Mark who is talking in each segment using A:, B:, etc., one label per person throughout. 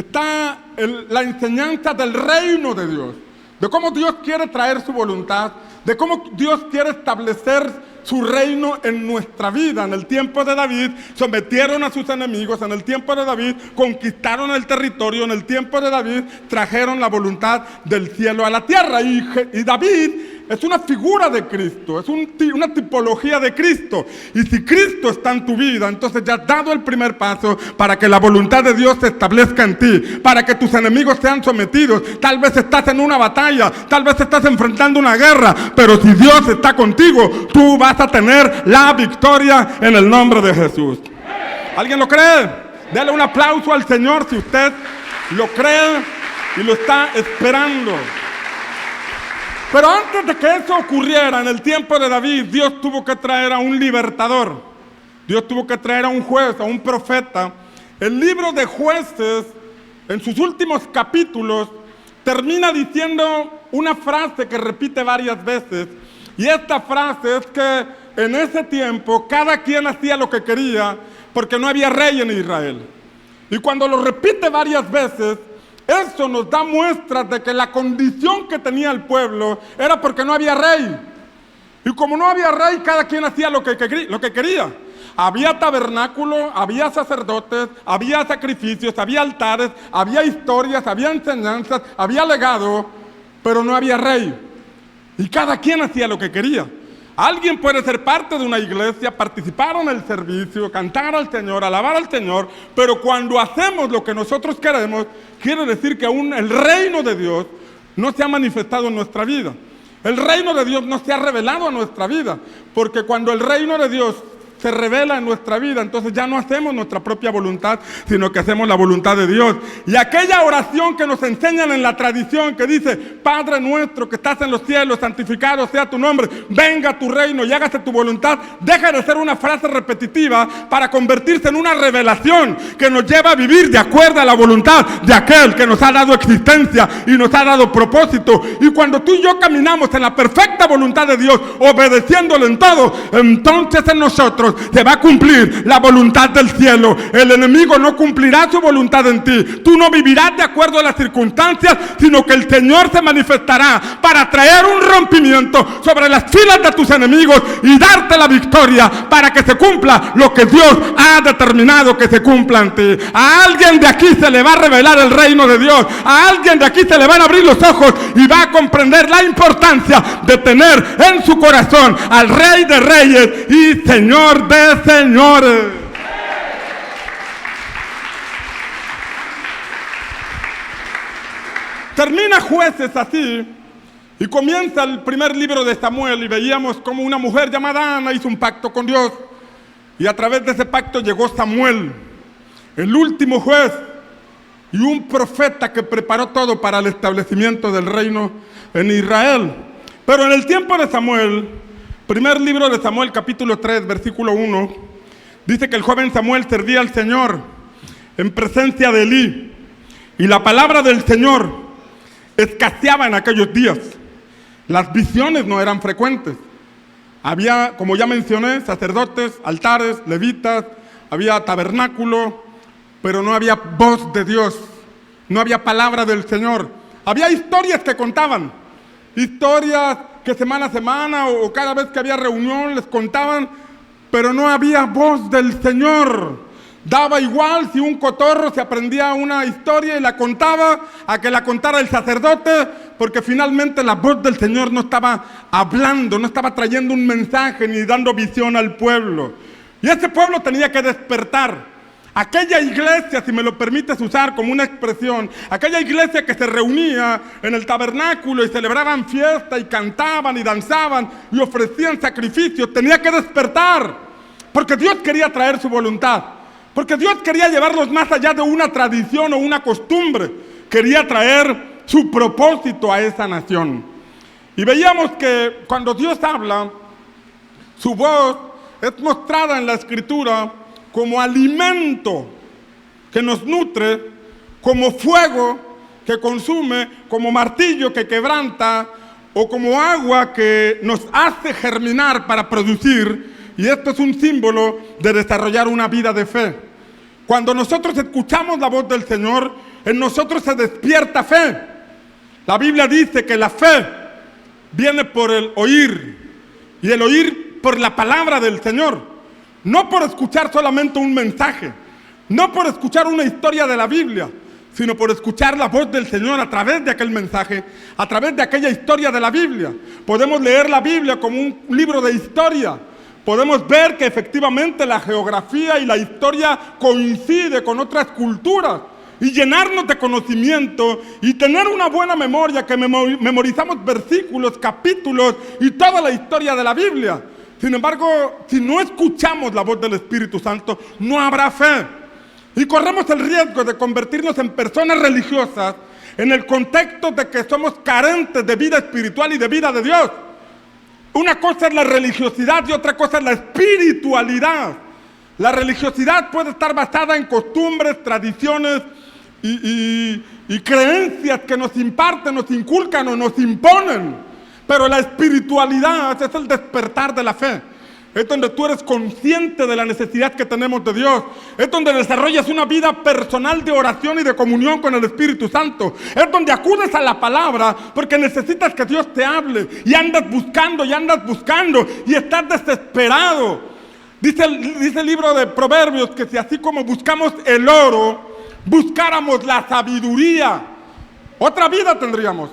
A: está la enseñanza del reino de Dios, de cómo Dios quiere traer su voluntad, de cómo Dios quiere establecer su reino en nuestra vida. En el tiempo de David sometieron a sus enemigos, en el tiempo de David conquistaron el territorio, en el tiempo de David trajeron la voluntad del cielo a la tierra. Y David es una figura de Cristo, es una tipología de Cristo. Y si Cristo está en tu vida, entonces ya has dado el primer paso para que la voluntad de Dios se establezca en ti, para que tus enemigos sean sometidos. Tal vez estás en una batalla, tal vez estás enfrentando una guerra, pero si Dios está contigo, tú vas a tener la victoria en el nombre de Jesús. ¿Alguien lo cree? Dele un aplauso al Señor si usted lo cree y lo está esperando. Pero antes de que eso ocurriera en el tiempo de David, Dios tuvo que traer a un libertador. Dios tuvo que traer a un juez, a un profeta. El libro de Jueces, en sus últimos capítulos, termina diciendo una frase que repite varias veces. Y esta frase es que en ese tiempo cada quien hacía lo que quería porque no había rey en Israel. Y cuando lo repite varias veces, eso nos da muestras de que la condición que tenía el pueblo era porque no había rey. Y como no había rey, cada quien hacía lo que quería. Había tabernáculo, había sacerdotes, había sacrificios, había altares, había historias, había enseñanzas, había legado, pero no había rey. Y cada quien hacía lo que quería. Alguien puede ser parte de una iglesia, participar en el servicio, cantar al Señor, alabar al Señor, pero cuando hacemos lo que nosotros queremos, quiere decir que aún el reino de Dios no se ha manifestado en nuestra vida. El reino de Dios no se ha revelado a nuestra vida, porque cuando el reino de Dios se revela en nuestra vida, entonces ya no hacemos nuestra propia voluntad, sino que hacemos la voluntad de Dios. Y aquella oración que nos enseñan en la tradición que dice: Padre nuestro que estás en los cielos, santificado sea tu nombre, venga tu reino y hágase tu voluntad, deja de ser una frase repetitiva para convertirse en una revelación que nos lleva a vivir de acuerdo a la voluntad de aquel que nos ha dado existencia y nos ha dado propósito. Y cuando tú y yo caminamos en la perfecta voluntad de Dios, obedeciéndole en todo, entonces en nosotros se va a cumplir la voluntad del cielo. El enemigo no cumplirá su voluntad en ti. Tú no vivirás de acuerdo a las circunstancias, sino que el Señor se manifestará para traer un rompimiento sobre las filas de tus enemigos y darte la victoria para que se cumpla lo que Dios ha determinado que se cumpla en ti. A alguien de aquí se le va a revelar el reino de Dios. A alguien de aquí se le van a abrir los ojos y va a comprender la importancia de tener en su corazón al Rey de Reyes y Señor de señores. Termina Jueces así y comienza el primer libro de Samuel, y veíamos como una mujer llamada Ana hizo un pacto con Dios, y a través de ese pacto llegó Samuel, el último juez y un profeta que preparó todo para el establecimiento del reino en Israel. Pero en el tiempo de Samuel, primer libro de Samuel, capítulo 3, versículo 1, dice que el joven Samuel servía al Señor en presencia de Elí, y la palabra del Señor escaseaba en aquellos días. Las visiones no eran frecuentes. Había, como ya mencioné, sacerdotes, altares, levitas, había tabernáculo, pero no había voz de Dios, no había palabra del Señor. Había historias que contaban, historias que semana a semana o cada vez que había reunión les contaban, pero no había voz del Señor. Daba igual si un cotorro se aprendía una historia y la contaba a que la contara el sacerdote, porque finalmente la voz del Señor no estaba hablando, no estaba trayendo un mensaje ni dando visión al pueblo. Y ese pueblo tenía que despertar. Aquella iglesia, si me lo permites usar como una expresión, aquella iglesia que se reunía en el tabernáculo y celebraban fiesta y cantaban y danzaban y ofrecían sacrificios, tenía que despertar, porque Dios quería traer su voluntad, porque Dios quería llevarlos más allá de una tradición o una costumbre, quería traer su propósito a esa nación. Y veíamos que cuando Dios habla, su voz es mostrada en la Escritura como alimento que nos nutre, como fuego que consume, como martillo que quebranta, o como agua que nos hace germinar para producir. Y esto es un símbolo de desarrollar una vida de fe. Cuando nosotros escuchamos la voz del Señor, en nosotros se despierta fe. La Biblia dice que la fe viene por el oír, y el oír por la palabra del Señor. No por escuchar solamente un mensaje, no por escuchar una historia de la Biblia, sino por escuchar la voz del Señor a través de aquel mensaje, a través de aquella historia de la Biblia. Podemos leer la Biblia como un libro de historia. Podemos ver que efectivamente la geografía y la historia coincide con otras culturas y llenarnos de conocimiento y tener una buena memoria, que memorizamos versículos, capítulos y toda la historia de la Biblia. Sin embargo, si no escuchamos la voz del Espíritu Santo, no habrá fe. Y corremos el riesgo de convertirnos en personas religiosas en el contexto de que somos carentes de vida espiritual y de vida de Dios. Una cosa es la religiosidad y otra cosa es la espiritualidad. La religiosidad puede estar basada en costumbres, tradiciones y creencias que nos imparten, nos inculcan o nos imponen. Pero la espiritualidad es el despertar de la fe. Es donde tú eres consciente de la necesidad que tenemos de Dios. Es donde desarrollas una vida personal de oración y de comunión con el Espíritu Santo. Es donde acudes a la palabra porque necesitas que Dios te hable. Y andas buscando y estás desesperado. Dice el libro de Proverbios que si así como buscamos el oro, buscáramos la sabiduría, otra vida tendríamos.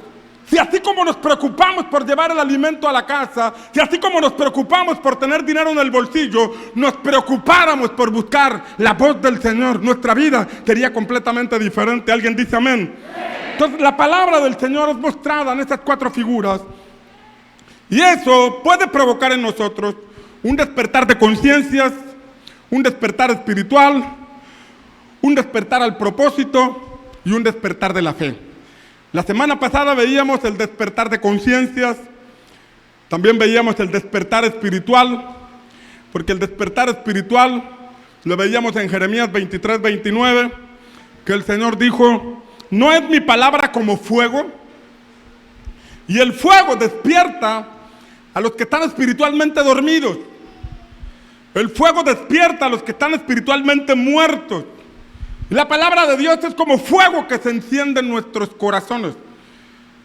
A: Si así como nos preocupamos por llevar el alimento a la casa, si así como nos preocupamos por tener dinero en el bolsillo, nos preocupáramos por buscar la voz del Señor, nuestra vida sería completamente diferente. ¿Alguien dice amén? Entonces la palabra del Señor es mostrada en estas 4 figuras, y eso puede provocar en nosotros un despertar de conciencias, un despertar espiritual, un despertar al propósito y un despertar de la fe. La semana pasada veíamos el despertar de conciencias, también veíamos el despertar espiritual, porque el despertar espiritual lo veíamos en Jeremías 23, 29, que el Señor dijo: ¿no es mi palabra como fuego? Y el fuego despierta a los que están espiritualmente dormidos. El fuego despierta a los que están espiritualmente muertos. La palabra de Dios es como fuego que se enciende en nuestros corazones,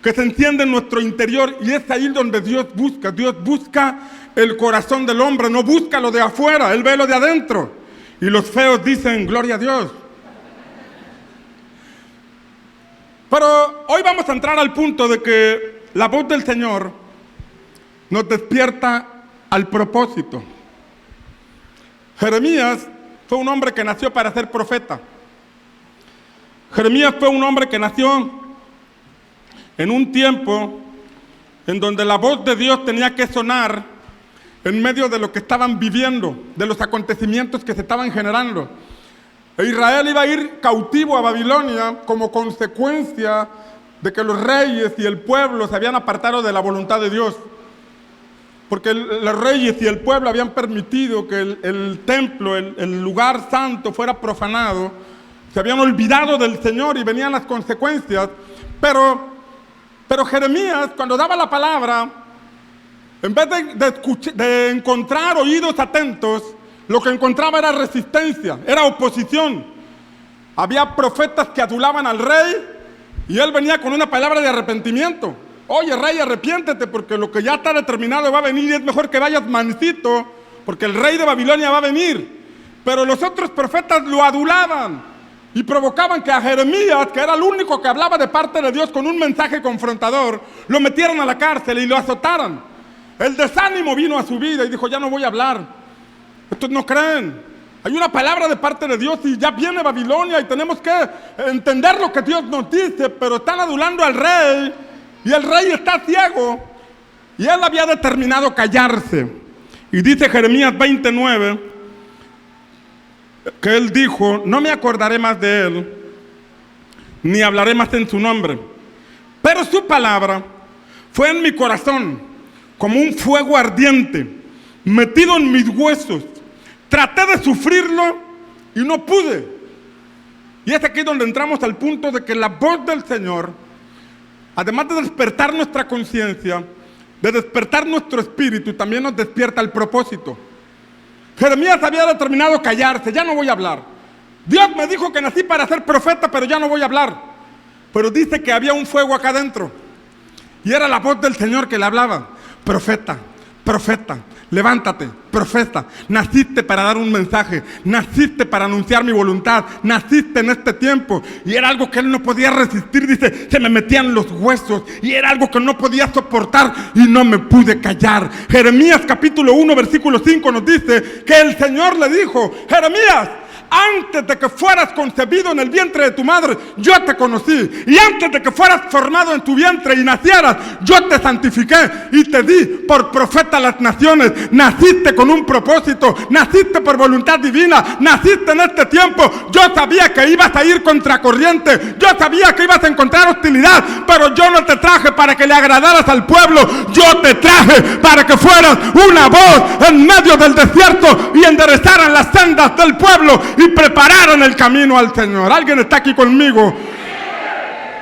A: que se enciende en nuestro interior, y es ahí donde Dios busca. Dios busca el corazón del hombre, no busca lo de afuera, Él ve lo de adentro. Y los feos dicen: gloria a Dios. Pero hoy vamos a entrar al punto de que la voz del Señor nos despierta al propósito. Jeremías fue un hombre que nació para ser profeta. Jeremías fue un hombre que nació en un tiempo en donde la voz de Dios tenía que sonar en medio de lo que estaban viviendo, de los acontecimientos que se estaban generando. Israel iba a ir cautivo a Babilonia como consecuencia de que los reyes y el pueblo se habían apartado de la voluntad de Dios. Porque los reyes y el pueblo habían permitido que el templo, el lugar santo, fuera profanado. Se habían olvidado del Señor y venían las consecuencias. Pero Jeremías, cuando daba la palabra, en vez de encontrar oídos atentos, lo que encontraba era resistencia, era oposición. Había profetas que adulaban al rey y él venía con una palabra de arrepentimiento. Oye, rey, arrepiéntete porque lo que ya está determinado va a venir y es mejor que vayas mansito porque el rey de Babilonia va a venir. Pero los otros profetas lo adulaban y provocaban que a Jeremías, que era el único que hablaba de parte de Dios con un mensaje confrontador, lo metieran a la cárcel y lo azotaran. El desánimo vino a su vida y dijo: ya no voy a hablar. Estos no creen. Hay una palabra de parte de Dios y ya viene Babilonia y tenemos que entender lo que Dios nos dice, pero están adulando al rey y el rey está ciego y él había determinado callarse. Y dice Jeremías 29 que él dijo: no me acordaré más de él, ni hablaré más en su nombre. Pero su palabra fue en mi corazón como un fuego ardiente, metido en mis huesos. Traté de sufrirlo y no pude. Y es aquí donde entramos al punto de que la voz del Señor, además de despertar nuestra conciencia, de despertar nuestro espíritu, también nos despierta el propósito. Jeremías había determinado callarse: ya no voy a hablar. Dios me dijo que nací para ser profeta, pero ya no voy a hablar. Pero dice que había un fuego acá adentro. Y era la voz del Señor que le hablaba. Profeta, profeta, levántate, profeta. Naciste para dar un mensaje. Naciste para anunciar mi voluntad. Naciste en este tiempo. Y era algo que él no podía resistir. Dice, se me metían los huesos. Y era algo que no podía soportar. Y no me pude callar. Jeremías capítulo 1 versículo 5 nos dice que el Señor le dijo, Jeremías, antes de que fueras concebido en el vientre de tu madre, yo te conocí. Y antes de que fueras formado en tu vientre y nacieras, yo te santifiqué y te di por profeta a las naciones. Naciste con un propósito, naciste por voluntad divina, naciste en este tiempo. Yo sabía que ibas a ir contracorriente, yo sabía que ibas a encontrar hostilidad, pero yo no te traje para que le agradaras al pueblo. Yo te traje para que fueras una voz en medio del desierto y enderezaran las sendas del pueblo y prepararon el camino al Señor. ¿Alguien está aquí conmigo?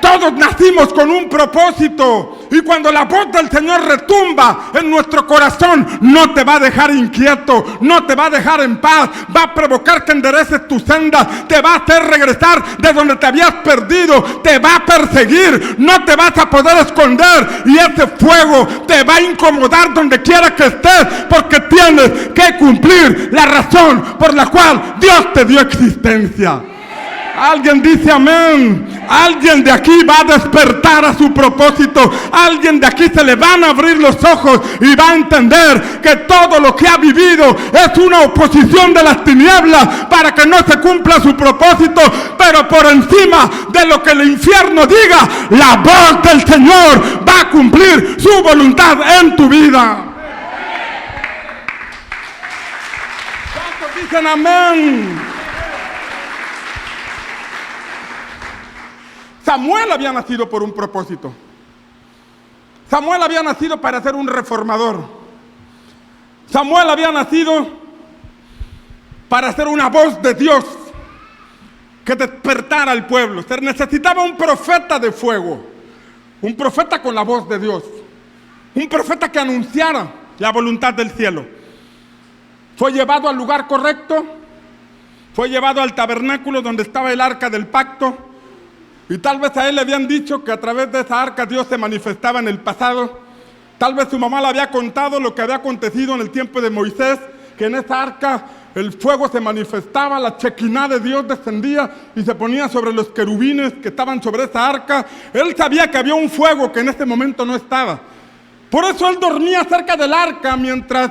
A: Todos nacimos con un propósito, y cuando la voz del Señor retumba en nuestro corazón, no te va a dejar inquieto, no te va a dejar en paz, va a provocar que endereces tu senda, te va a hacer regresar de donde te habías perdido, te va a perseguir, no te vas a poder esconder, y ese fuego te va a incomodar donde quiera que estés, porque tienes que cumplir la razón por la cual Dios te dio existencia. Alguien dice amén. Alguien de aquí va a despertar a su propósito. Alguien de aquí se le van a abrir los ojos y va a entender que todo lo que ha vivido es una oposición de las tinieblas para que no se cumpla su propósito. Pero por encima de lo que el infierno diga, la voz del Señor va a cumplir su voluntad en tu vida. ¿Cuántos dicen amén? Samuel había nacido por un propósito. Samuel había nacido para ser un reformador. Samuel había nacido para ser una voz de Dios que despertara al pueblo. Se necesitaba un profeta de fuego, un profeta con la voz de Dios, un profeta que anunciara la voluntad del cielo. Fue llevado al lugar correcto, fue llevado al tabernáculo donde estaba el arca del pacto. Y tal vez a él le habían dicho que a través de esa arca Dios se manifestaba en el pasado. Tal vez su mamá le había contado lo que había acontecido en el tiempo de Moisés, que en esa arca el fuego se manifestaba, la chequiná de Dios descendía y se ponía sobre los querubines que estaban sobre esa arca. Él sabía que había un fuego que en ese momento no estaba. Por eso él dormía cerca del arca mientras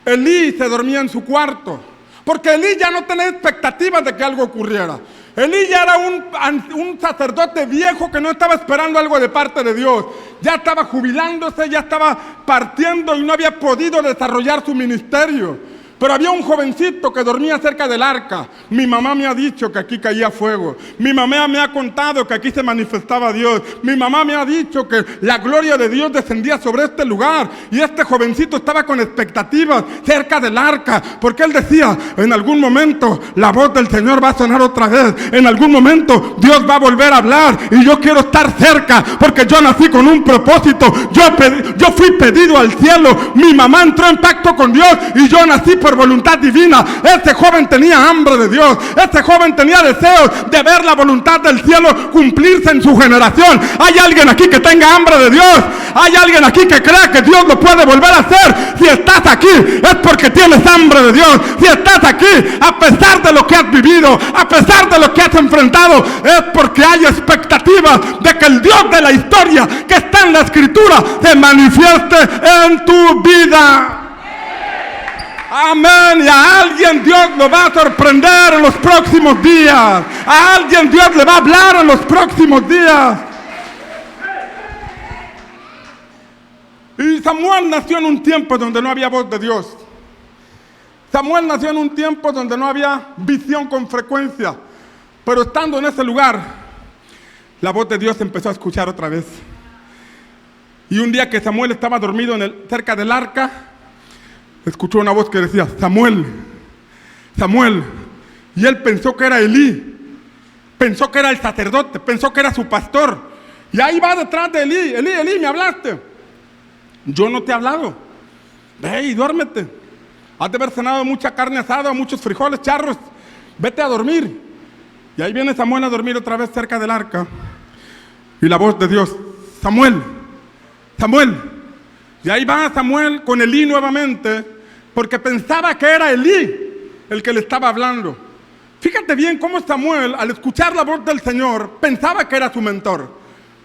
A: Elí se dormía en su cuarto. Porque Elí ya no tenía expectativas de que algo ocurriera. Elí ya era un sacerdote viejo que no estaba esperando algo de parte de Dios. Ya estaba jubilándose, ya estaba partiendo y no había podido desarrollar su ministerio. Pero había un jovencito que dormía cerca del arca. Mi mamá me ha dicho que aquí caía fuego. Mi mamá me ha contado que aquí se manifestaba Dios. Mi mamá me ha dicho que la gloria de Dios descendía sobre este lugar. Y este jovencito estaba con expectativas cerca del arca. Porque él decía, en algún momento la voz del Señor va a sonar otra vez. En algún momento Dios va a volver a hablar. Y yo quiero estar cerca porque yo nací con un propósito. Yo fui pedido al cielo. Mi mamá entró en pacto con Dios y yo nací por voluntad divina. Este joven tenía hambre de Dios. Este joven tenía deseos de ver la voluntad del cielo cumplirse en su generación. ¿Hay alguien aquí que tenga hambre de Dios? ¿Hay alguien aquí que crea que Dios lo puede volver a hacer? Si estás aquí es porque tienes hambre de Dios. Si estás aquí a pesar de lo que has vivido, a pesar de lo que has enfrentado, es porque hay expectativas de que el Dios de la historia que está en la escritura se manifieste en tu vida. Amén. Y a alguien Dios lo va a sorprender en los próximos días. A alguien Dios le va a hablar en los próximos días. Y Samuel nació en un tiempo donde no había voz de Dios. Samuel nació en un tiempo donde no había visión con frecuencia. Pero estando en ese lugar, la voz de Dios se empezó a escuchar otra vez. Y un día que Samuel estaba dormido cerca del arca, escuchó una voz que decía, Samuel, Samuel. Y él pensó que era Elí, pensó que era el sacerdote, pensó que era su pastor. Y ahí va detrás de Elí, Elí, ¿me hablaste? Yo no te he hablado. Ve y duérmete. Has de haber cenado mucha carne asada, muchos frijoles charros. Vete a dormir. Y ahí viene Samuel a dormir otra vez cerca del arca. Y la voz de Dios, Samuel, Samuel. Y ahí va Samuel con Elí nuevamente, porque pensaba que era Elí el que le estaba hablando. Fíjate bien cómo Samuel, al escuchar la voz del Señor, pensaba que era su mentor,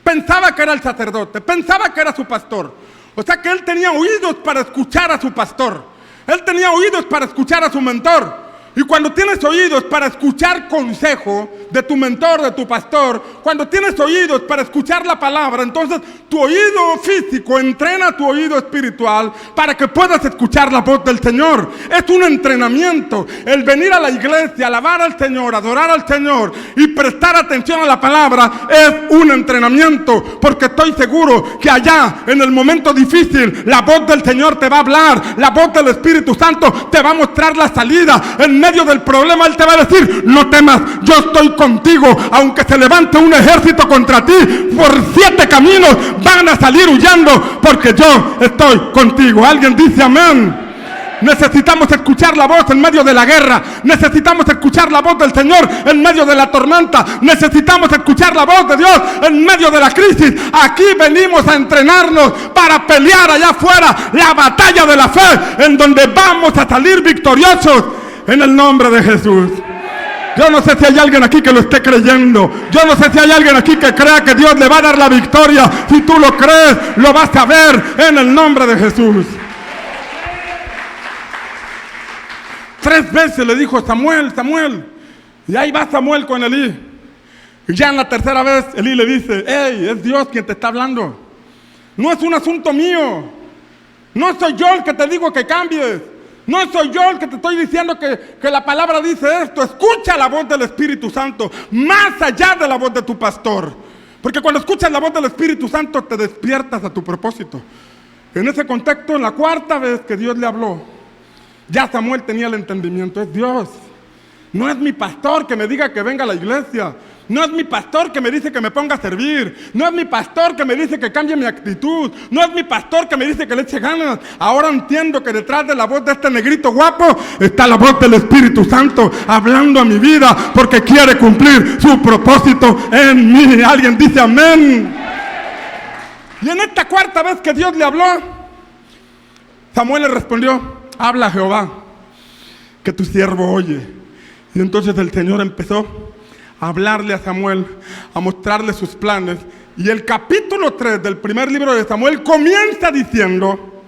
A: pensaba que era el sacerdote, pensaba que era su pastor. O sea que él tenía oídos para escuchar a su pastor, él tenía oídos para escuchar a su mentor. Y cuando tienes oídos para escuchar consejo de tu mentor, de tu pastor, cuando tienes oídos para escuchar la palabra, entonces tu oído físico entrena tu oído espiritual para que puedas escuchar la voz del Señor. Es un entrenamiento. El venir a la iglesia, alabar al Señor, adorar al Señor y prestar atención a la palabra es un entrenamiento, porque estoy seguro que allá en el momento difícil la voz del Señor te va a hablar, la voz del Espíritu Santo te va a mostrar la salida. En medio del problema Él te va a decir, no temas, yo estoy contigo. Aunque se levante un ejército contra ti, por 7 caminos van a salir huyendo, porque yo estoy contigo. ¿Alguien dice amén? Necesitamos escuchar la voz en medio de la guerra. Necesitamos escuchar la voz del Señor en medio de la tormenta. Necesitamos escuchar la voz de Dios en medio de la crisis. Aquí venimos a entrenarnos para pelear allá afuera la batalla de la fe, en donde vamos a salir victoriosos en el nombre de Jesús. Yo no sé si hay alguien aquí que lo esté creyendo. Yo no sé si hay alguien aquí que crea que Dios le va a dar la victoria. Si tú lo crees, lo vas a ver en el nombre de Jesús. 3 veces le dijo Samuel, Samuel. Y ahí va Samuel con Elí. Y ya en la 3ª vez Elí le dice, hey, es Dios quien te está hablando. No es un asunto mío. No soy yo el que te digo que cambies. No soy yo el que te estoy diciendo que la palabra dice esto. Escucha la voz del Espíritu Santo, más allá de la voz de tu pastor. Porque cuando escuchas la voz del Espíritu Santo, te despiertas a tu propósito. En ese contexto, en la 4ª vez que Dios le habló, ya Samuel tenía el entendimiento. Es Dios. No es mi pastor que me diga que venga a la iglesia. No es mi pastor que me dice que me ponga a servir. No es mi pastor que me dice que cambie mi actitud. No es mi pastor que me dice que le eche ganas. Ahora entiendo que detrás de la voz de este negrito guapo está la voz del Espíritu Santo hablando a mi vida, porque quiere cumplir su propósito en mí. Alguien dice amén. Y en esta 4ª vez que Dios le habló, Samuel le respondió, habla Jehová, que tu siervo oye. Y entonces el Señor empezó a hablarle a Samuel, a mostrarle sus planes. Y el capítulo 3 del primer libro de Samuel comienza diciendo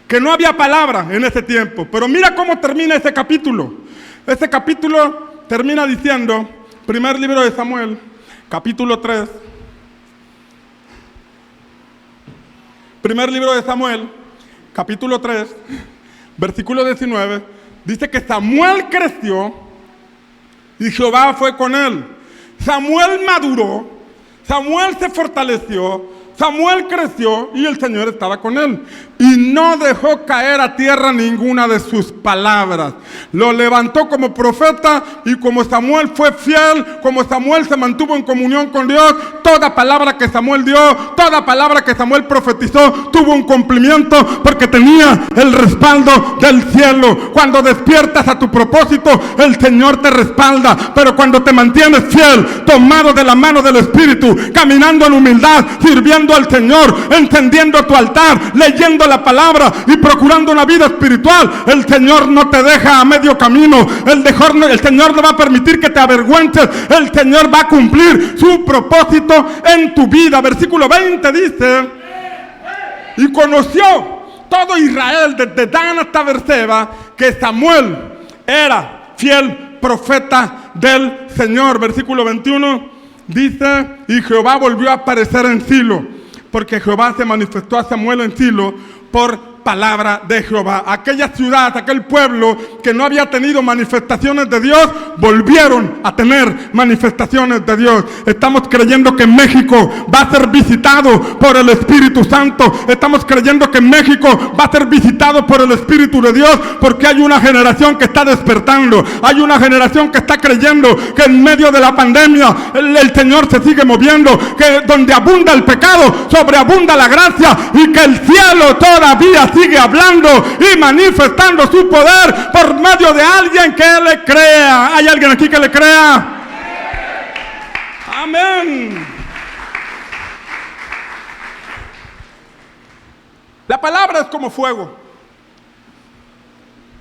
A: que no había palabra en ese tiempo. Pero mira cómo termina ese capítulo. Ese capítulo termina diciendo, primer libro de Samuel, capítulo 3. Primer libro de Samuel, capítulo 3, versículo 19. Dice que Samuel creció y Jehová fue con él. Samuel maduró, Samuel se fortaleció, Samuel creció y el Señor estaba con él. Y no dejó caer a tierra ninguna de sus palabras. Lo levantó como profeta, y como Samuel fue fiel, como Samuel se mantuvo en comunión con Dios, toda palabra que Samuel dio, toda palabra que Samuel profetizó, tuvo un cumplimiento, porque tenía el respaldo del cielo. Cuando despiertas a tu propósito, el Señor te respalda. Pero cuando te mantienes fiel, tomado de la mano del Espíritu, caminando en humildad, sirviendo al Señor, encendiendo tu altar, leyendo la palabra y procurando una vida espiritual, el Señor no te deja a medio camino. El Señor no va a permitir que te avergüences. El Señor va a cumplir su propósito en tu vida. Versículo 20 dice, y conoció todo Israel desde Dan hasta Berseba que Samuel era fiel profeta del Señor. Versículo 21 dice, y Jehová volvió a aparecer en Silo, porque Jehová se manifestó a Samuel en Silo por palabra de Jehová. Aquella ciudad, aquel pueblo que no había tenido manifestaciones de Dios, volvieron a tener manifestaciones de Dios. Estamos creyendo que México va a ser visitado por el Espíritu Santo. Estamos creyendo que México va a ser visitado por el Espíritu de Dios, porque hay una generación que está despertando. Hay una generación que está creyendo que en medio de la pandemia el Señor se sigue moviendo, que donde abunda el pecado, sobreabunda la gracia, y que el cielo todavía sigue hablando y manifestando su poder por medio de alguien que le crea. ¿Hay alguien aquí que le crea? Amén. La palabra es como fuego.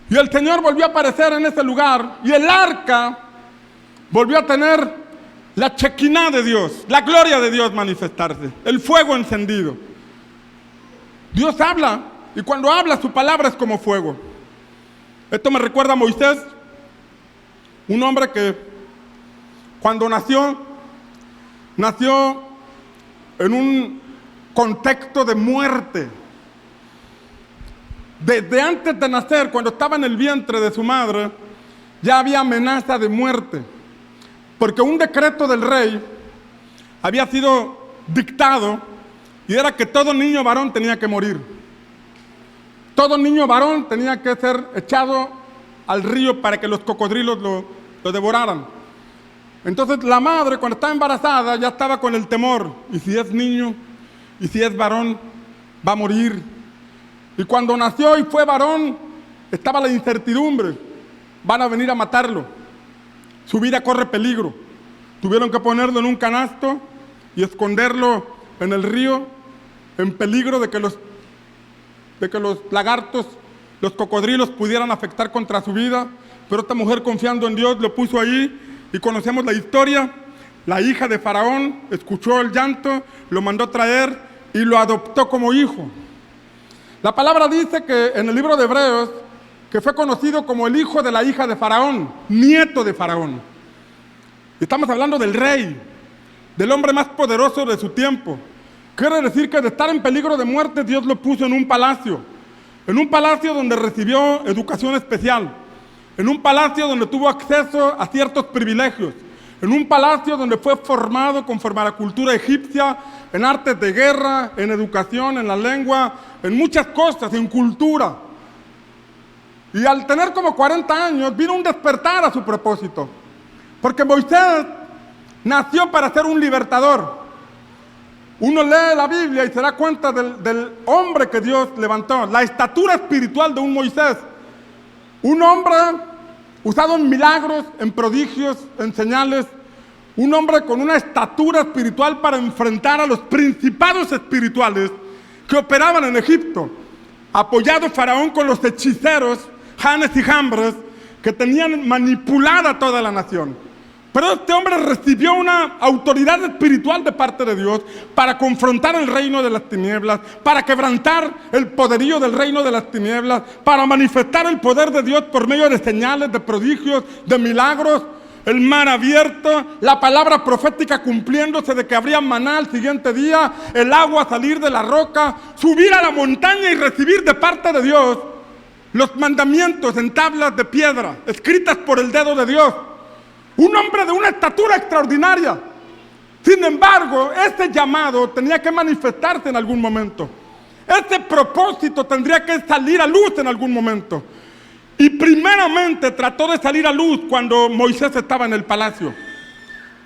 A: Y el Señor volvió a aparecer en ese lugar. Y el arca volvió a tener la chequiná de Dios, la gloria de Dios manifestarse, el fuego encendido. Dios habla, y cuando habla su palabra es como fuego. Esto me recuerda a Moisés, un hombre que cuando nació en un contexto de muerte. Desde antes de nacer, cuando estaba en el vientre de su madre, ya había amenaza de muerte, porque un decreto del rey había sido dictado y era que todo niño varón tenía que morir. Todo niño varón tenía que ser echado al río para que los cocodrilos lo devoraran. Entonces la madre, cuando estaba embarazada, ya estaba con el temor. ¿Y si es niño? ¿Y si es varón? Va a morir. Y cuando nació y fue varón, estaba la incertidumbre. Van a venir a matarlo. Su vida corre peligro. Tuvieron que ponerlo en un canasto y esconderlo en el río, en peligro de que los lagartos, los cocodrilos pudieran afectar contra su vida. Pero esta mujer, confiando en Dios, lo puso ahí. Y conocemos la historia. La hija de Faraón escuchó el llanto, lo mandó traer y lo adoptó como hijo. La palabra dice que en el libro de Hebreos, que fue conocido como el hijo de la hija de Faraón, nieto de Faraón. Estamos hablando del rey, del hombre más poderoso de su tiempo. Quiere decir que de estar en peligro de muerte, Dios lo puso en un palacio donde recibió educación especial, en un palacio donde tuvo acceso a ciertos privilegios, en un palacio donde fue formado conforme a la cultura egipcia, en artes de guerra, en educación, en la lengua, en muchas cosas, en cultura. Y al tener como 40 años, vino un despertar a su propósito. Porque Moisés nació para ser un libertador. Uno lee la Biblia y se da cuenta del hombre que Dios levantó, la estatura espiritual de un Moisés. Un hombre usado en milagros, en prodigios, en señales. Un hombre con una estatura espiritual para enfrentar a los principados espirituales que operaban en Egipto. Apoyado Faraón con los hechiceros, Janes y Jambres, que tenían manipulada toda la nación. Pero este hombre recibió una autoridad espiritual de parte de Dios para confrontar el reino de las tinieblas, para quebrantar el poderío del reino de las tinieblas, para manifestar el poder de Dios por medio de señales, de prodigios, de milagros, el mar abierto, la palabra profética cumpliéndose de que habría maná al siguiente día, el agua salir de la roca, subir a la montaña y recibir de parte de Dios los mandamientos en tablas de piedra, escritas por el dedo de Dios. Un hombre de una estatura extraordinaria. Sin embargo, este llamado tenía que manifestarse en algún momento. Este propósito tendría que salir a luz en algún momento. Y primeramente trató de salir a luz cuando Moisés estaba en el palacio.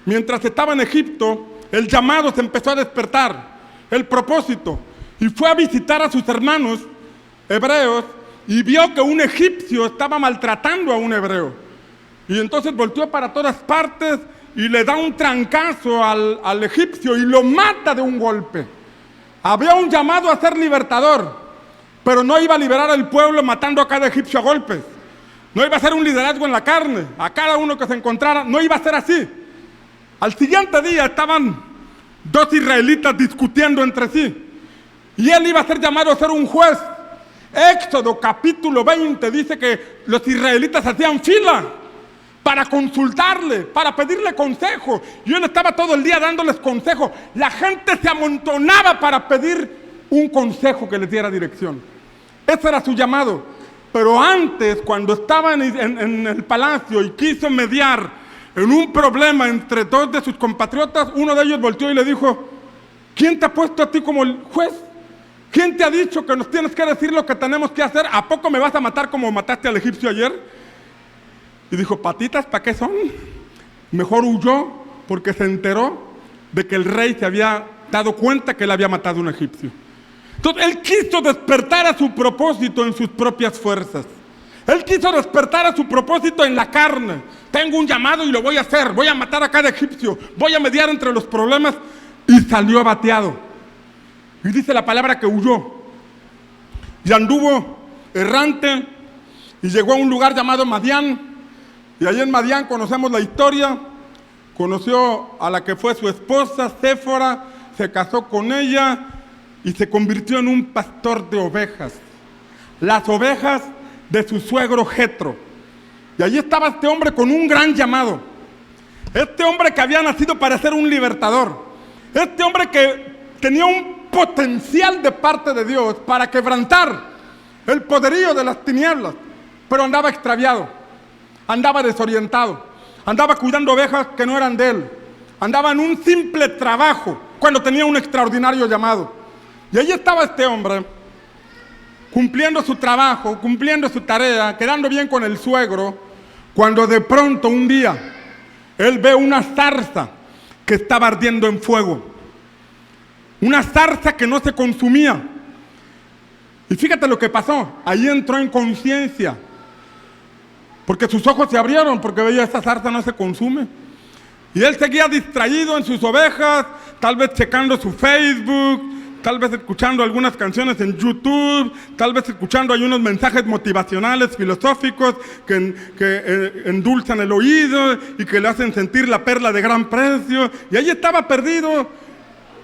A: Mientras estaba en Egipto, el llamado se empezó a despertar, el propósito. Y fue a visitar a sus hermanos hebreos y vio que un egipcio estaba maltratando a un hebreo. Y entonces volteó para todas partes y le da un trancazo al egipcio y lo mata de un golpe. Había un llamado a ser libertador, pero no iba a liberar al pueblo matando a cada egipcio a golpes. No iba a ser un liderazgo en la carne, a cada uno que se encontrara, no iba a ser así. Al siguiente día estaban dos israelitas discutiendo entre sí y él iba a ser llamado a ser un juez. Éxodo capítulo 20 dice que los israelitas hacían fila para consultarle, para pedirle consejo. Y él estaba todo el día dándoles consejo. La gente se amontonaba para pedir un consejo que les diera dirección. Ese era su llamado. Pero antes, cuando estaba en el palacio y quiso mediar en un problema entre dos de sus compatriotas, uno de ellos volteó y le dijo: ¿quién te ha puesto a ti como el juez? ¿Quién te ha dicho que nos tienes que decir lo que tenemos que hacer? ¿A poco me vas a matar como mataste al egipcio ayer? Y dijo: patitas, ¿para qué son? Mejor huyó porque se enteró de que el rey se había dado cuenta que él había matado a un egipcio. Entonces él quiso despertar a su propósito en sus propias fuerzas. Él quiso despertar a su propósito en la carne, tengo un llamado y lo voy a hacer, voy a matar a cada egipcio, voy a mediar entre los problemas, y salió abateado. Y dice la palabra que huyó, y anduvo errante, y llegó a un lugar llamado Madián, y ahí en Madián conocemos la historia. Conoció a la que fue su esposa, Séfora, se casó con ella, y se convirtió en un pastor de ovejas, las ovejas de su suegro Jetro. Y allí estaba este hombre con un gran llamado, este hombre que había nacido para ser un libertador, este hombre que tenía un potencial de parte de Dios para quebrantar el poderío de las tinieblas, pero andaba extraviado, andaba desorientado, andaba cuidando ovejas que no eran de él, andaba en un simple trabajo cuando tenía un extraordinario llamado. Y allí estaba este hombre cumpliendo su trabajo, cumpliendo su tarea, quedando bien con el suegro, cuando de pronto un día él ve una zarza que estaba ardiendo en fuego, una zarza que no se consumía. Y fíjate lo que pasó, ahí entró en conciencia, porque sus ojos se abrieron, porque veía esa zarza no se consume. Y él seguía distraído en sus ovejas, tal vez checando su Facebook, tal vez escuchando algunas canciones en YouTube, tal vez escuchando unos mensajes motivacionales, filosóficos, que endulzan el oído y que le hacen sentir la perla de gran precio. Y ahí estaba perdido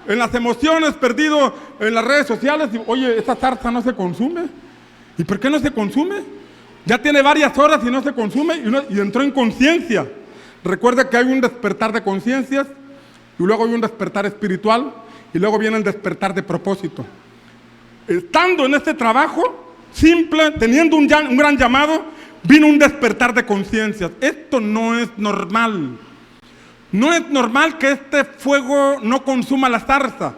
A: en las emociones, perdido en las redes sociales. Y, oye, esa zarza no se consume. ¿Y por qué no se consume? Ya tiene varias horas y no se consume, y entró en conciencia. Recuerda que hay un despertar de conciencias, y luego hay un despertar espiritual, y luego viene el despertar de propósito. Estando en este trabajo simple, teniendo un gran llamado, vino un despertar de conciencias. Esto no es normal. No es normal que este fuego no consuma la zarza.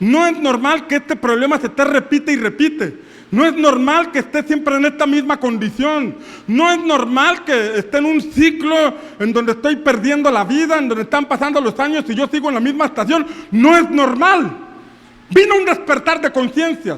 A: No es normal que este problema se te repite y repite. No es normal que esté siempre en esta misma condición. No es normal que esté en un ciclo en donde estoy perdiendo la vida, en donde están pasando los años y yo sigo en la misma estación. No es normal. Vino un despertar de conciencia,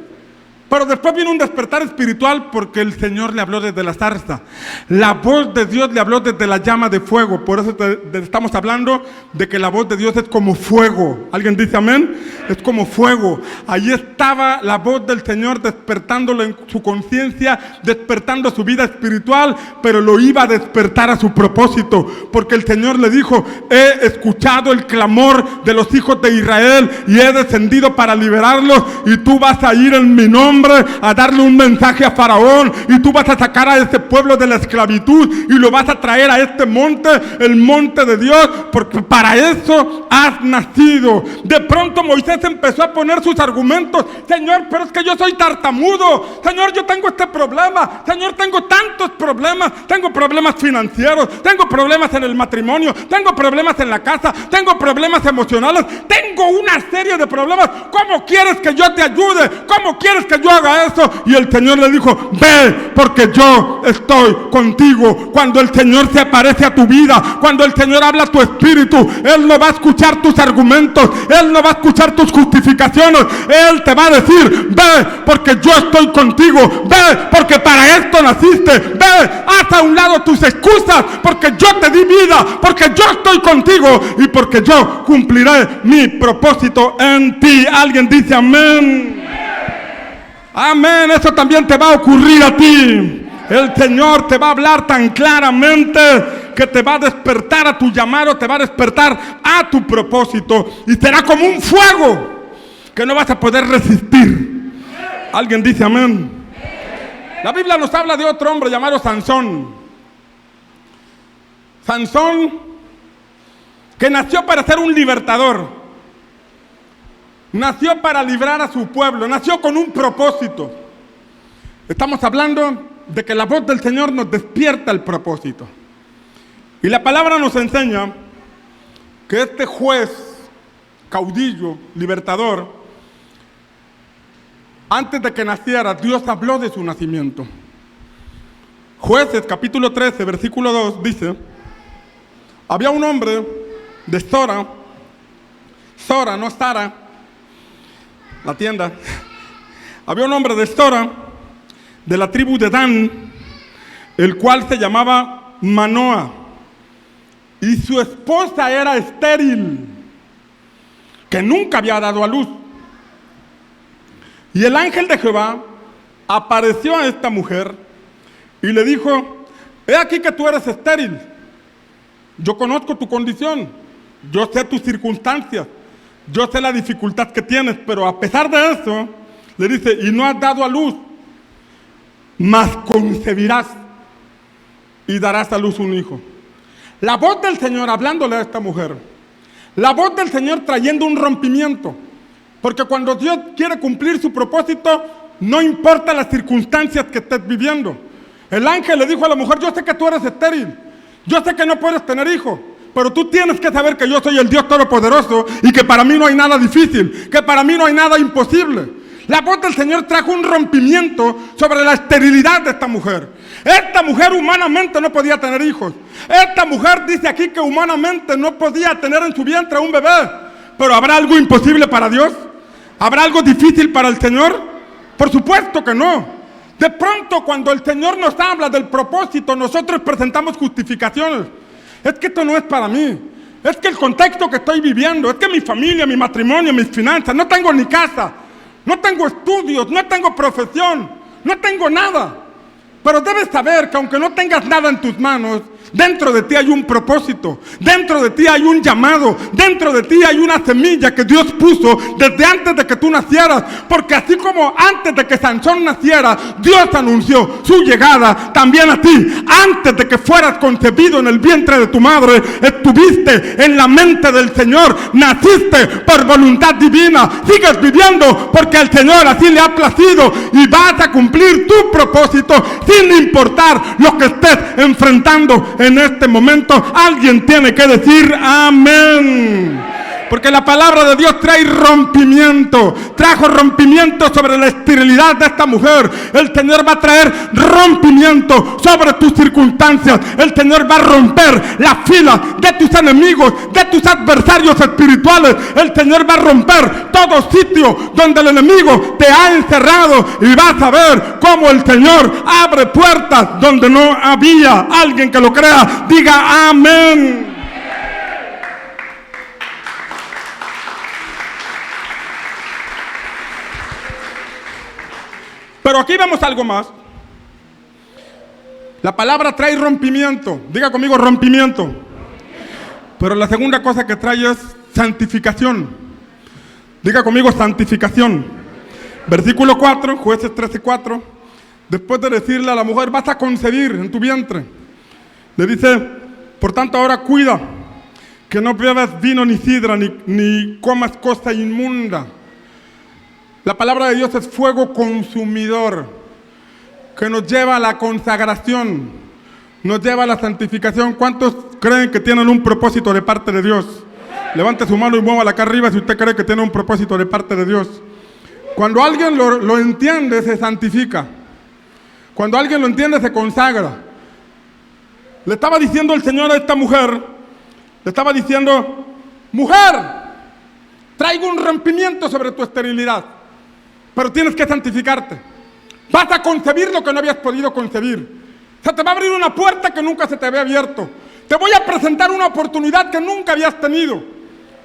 A: pero después vino un despertar espiritual, porque el Señor le habló desde la zarza. La voz de Dios le habló desde la llama de fuego. Por eso estamos hablando de que la voz de Dios es como fuego. ¿Alguien dice amén? Es como fuego. Ahí estaba la voz del Señor despertándolo en su conciencia, despertando su vida espiritual, pero lo iba a despertar a su propósito, porque el Señor le dijo: he escuchado el clamor de los hijos de Israel y he descendido para liberarlos, y tú vas a ir en mi nombre a darle un mensaje a Faraón, y tú vas a sacar a este pueblo de la esclavitud y lo vas a traer a este monte, el monte de Dios, porque para eso has nacido. De pronto Moisés empezó a poner sus argumentos: Señor, pero es que yo soy tartamudo, Señor, yo tengo este problema, Señor, tengo tantos problemas, tengo problemas financieros, tengo problemas en el matrimonio, tengo problemas en la casa, tengo problemas emocionales, tengo una serie de problemas. ¿Cómo quieres que yo te ayude? ¿Cómo quieres que yo haga eso? Y el Señor le dijo: ve, porque yo estoy contigo. Cuando el Señor se aparece a tu vida, cuando el Señor habla a tu espíritu, Él no va a escuchar tus argumentos, Él no va a escuchar tus justificaciones. Él te va a decir: ve, porque yo estoy contigo, ve, porque para esto naciste, ve, haz a un lado tus excusas, porque yo te di vida, porque yo estoy contigo y porque yo cumpliré mi propósito en ti. Alguien dice amén. Amén, eso también te va a ocurrir a ti. El Señor te va a hablar tan claramente que te va a despertar a tu llamado, te va a despertar a tu propósito, y será como un fuego que no vas a poder resistir. Alguien dice amén. La Biblia nos habla de otro hombre llamado Sansón. Sansón, que nació para ser un libertador. Nació para librar a su pueblo, nació con un propósito. Estamos hablando de que la voz del Señor nos despierta el propósito. Y la palabra nos enseña que este juez, caudillo, libertador, antes de que naciera, Dios habló de su nacimiento. Jueces, capítulo 13, versículo 2, dice: había un hombre de Sora, no Sara, la tienda. Había un hombre de Sora, de la tribu de Dan, el cual se llamaba Manoa. y su esposa era estéril, que nunca había dado a luz. Y el ángel de Jehová apareció a esta mujer y le dijo: he aquí que tú eres estéril, yo conozco tu condición, yo sé tus circunstancias, yo sé la dificultad que tienes, pero a pesar de eso, le dice, y no has dado a luz, mas concebirás y darás a luz un hijo. La voz del Señor hablándole a esta mujer, la voz del Señor trayendo un rompimiento, porque cuando Dios quiere cumplir su propósito, no importa las circunstancias que estés viviendo. El ángel le dijo a la mujer: yo sé que tú eres estéril, yo sé que no puedes tener hijo, pero tú tienes que saber que yo soy el Dios Todopoderoso y que para mí no hay nada difícil, que para mí no hay nada imposible. La voz del Señor trajo un rompimiento sobre la esterilidad de esta mujer. Esta mujer humanamente no podía tener hijos. Esta mujer dice aquí que humanamente no podía tener en su vientre un bebé. Pero ¿habrá algo imposible para Dios? ¿Habrá algo difícil para el Señor? Por supuesto que no. De pronto, cuando el Señor nos habla del propósito, nosotros presentamos justificaciones. Es que esto no es para mí. Es que el contexto que estoy viviendo, es que mi familia, mi matrimonio, mis finanzas, no tengo ni casa, no tengo estudios, no tengo profesión, no tengo nada. Pero debes saber que aunque no tengas nada en tus manos, dentro de ti hay un propósito, dentro de ti hay un llamado, dentro de ti hay una semilla que Dios puso desde antes de que tú nacieras, porque así como antes de que Sansón naciera, Dios anunció su llegada también a ti. Antes de que fueras concebido en el vientre de tu madre, estuviste en la mente del Señor, naciste por voluntad divina, sigues viviendo porque al Señor así le ha placido y vas a cumplir tu propósito sin importar lo que estés enfrentando en este momento. Alguien tiene que decir amén. Porque la palabra de Dios trae rompimiento. Trajo rompimiento sobre la esterilidad de esta mujer. El Señor va a traer rompimiento sobre tus circunstancias. El Señor va a romper la fila de tus enemigos, de tus adversarios espirituales. El Señor va a romper todo sitio donde el enemigo te ha encerrado. Y vas a ver cómo el Señor abre puertas donde no había. Alguien que lo crea, diga amén. Pero aquí vemos algo más. La palabra trae rompimiento. Diga conmigo rompimiento. Pero la segunda cosa que trae es santificación. Diga conmigo santificación. Versículo 4, Jueces 13:4. Después de decirle a la mujer: vas a concebir en tu vientre, le dice: por tanto ahora cuida que no bebas vino ni sidra ni comas cosa inmunda. La palabra de Dios es fuego consumidor que nos lleva a la consagración, nos lleva a la santificación. ¿Cuántos creen que tienen un propósito de parte de Dios? Levante su mano y muévala acá arriba si usted cree que tiene un propósito de parte de Dios. Cuando alguien lo entiende, se santifica. Cuando alguien lo entiende, se consagra. Le estaba diciendo el Señor a esta mujer, le estaba diciendo: mujer, traigo un rompimiento sobre tu esterilidad, pero tienes que santificarte. Vas a concebir lo que no habías podido concebir. Se te va a abrir una puerta que nunca se te había abierto. Te voy a presentar una oportunidad que nunca habías tenido.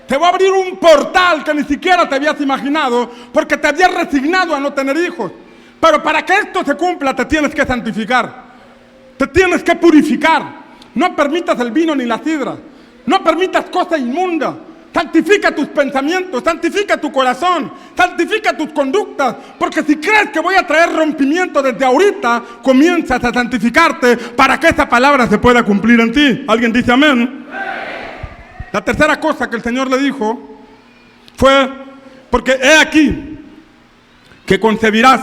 A: Te voy a abrir un portal que ni siquiera te habías imaginado, porque te habías resignado a no tener hijos. Pero para que esto se cumpla, te tienes que santificar. Te tienes que purificar. No permitas el vino ni la sidra. No permitas cosa inmunda. Santifica tus pensamientos, santifica tu corazón, santifica tus conductas, porque si crees que voy a traer rompimiento desde ahorita, comienzas a santificarte para que esa palabra se pueda cumplir en ti. ¿Alguien dice amén? La tercera cosa que el Señor le dijo fue: porque he aquí que concebirás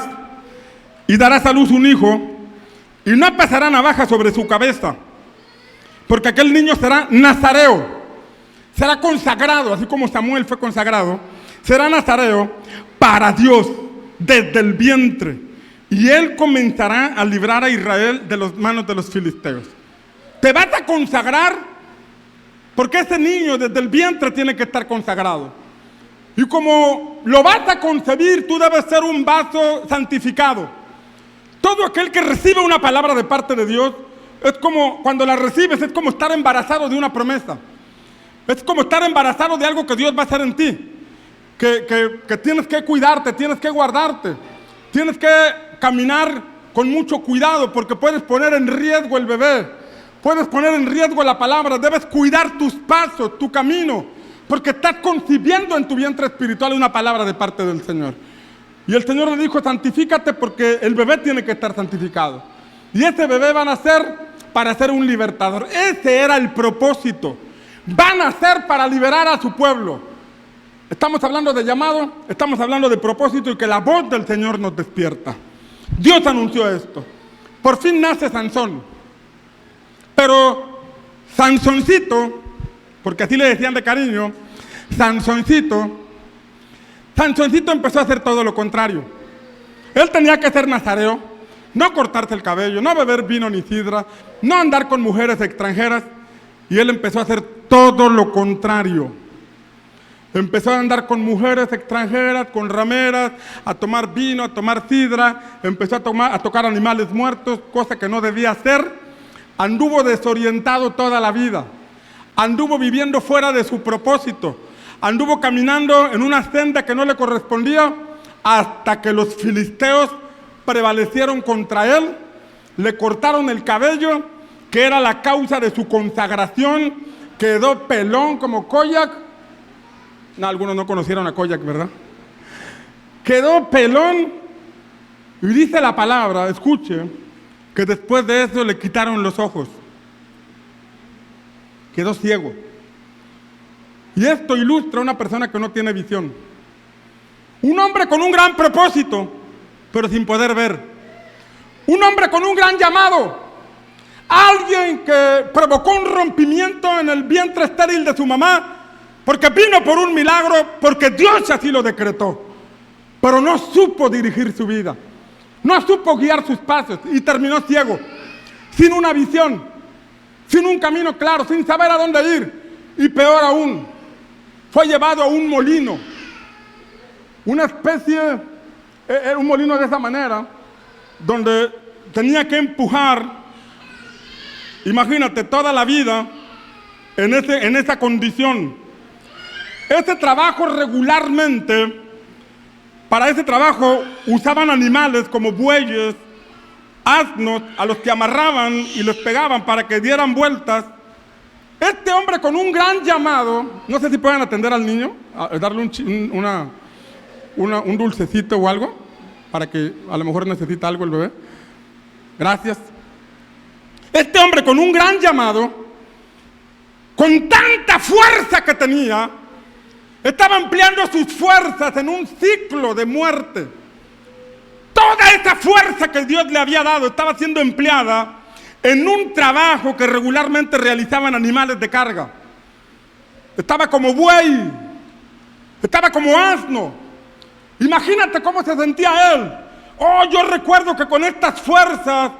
A: y darás a luz un hijo, y no pasará navaja sobre su cabeza, porque aquel niño será nazareo. Será consagrado, así como Samuel fue consagrado. Será nazareo para Dios desde el vientre. Y él comenzará a librar a Israel de las manos de los filisteos. Te vas a consagrar porque ese niño desde el vientre tiene que estar consagrado. Y como lo vas a concebir, tú debes ser un vaso santificado. Todo aquel que recibe una palabra de parte de Dios es como cuando la recibes, es como estar embarazado de una promesa. Es como estar embarazado de algo que Dios va a hacer en ti. Que tienes que cuidarte, tienes que guardarte. Tienes que caminar con mucho cuidado porque puedes poner en riesgo el bebé. Puedes poner en riesgo la palabra. Debes cuidar tus pasos, tu camino. Porque estás concibiendo en tu vientre espiritual una palabra de parte del Señor. Y el Señor le dijo, santifícate porque el bebé tiene que estar santificado. Y ese bebé va a nacer para ser un libertador. Ese era el propósito. Van a ser para liberar a su pueblo. Estamos hablando de llamado, estamos hablando de propósito y que la voz del Señor nos despierta. Dios anunció esto. Por fin nace Sansón. Pero Sansoncito, porque así le decían de cariño, Sansoncito empezó a hacer todo lo contrario. Él tenía que ser nazareo, no cortarse el cabello, no beber vino ni sidra, no andar con mujeres extranjeras. Y él empezó a hacer todo lo contrario. Empezó a andar con mujeres extranjeras, con rameras, a tomar vino, a tomar sidra, empezó a tocar animales muertos, cosa que no debía hacer. Anduvo desorientado toda la vida. Anduvo viviendo fuera de su propósito. Anduvo caminando en una senda que no le correspondía hasta que los filisteos prevalecieron contra él, le cortaron el cabello, que era la causa de su consagración, quedó pelón como Koyak. No, algunos no conocieron a Koyak, ¿verdad? Quedó pelón y dice la palabra, escuche, que después de eso le quitaron los ojos. Quedó ciego. Y esto ilustra a una persona que no tiene visión. Un hombre con un gran propósito, pero sin poder ver. Un hombre con un gran llamado. Alguien que provocó un rompimiento en el vientre estéril de su mamá, porque vino por un milagro, porque Dios así lo decretó. Pero no supo dirigir su vida. No supo guiar sus pasos y terminó ciego, sin una visión, sin un camino claro, sin saber a dónde ir. Y peor aún, fue llevado a un molino. Una especie, un molino de esa manera, donde tenía que empujar. Imagínate toda la vida en esa condición. Ese trabajo regularmente, para ese trabajo usaban animales como bueyes, asnos, a los que amarraban y los pegaban para que dieran vueltas. Este hombre con un gran llamado, no sé si pueden atender al niño, darle un dulcecito o algo, para que a lo mejor necesita algo el bebé. Gracias. Este hombre con un gran llamado, con tanta fuerza que tenía, estaba empleando sus fuerzas en un ciclo de muerte. Toda esa fuerza que Dios le había dado estaba siendo empleada en un trabajo que regularmente realizaban animales de carga. Estaba como buey, estaba como asno. Imagínate cómo se sentía él. Oh, yo recuerdo que con estas fuerzas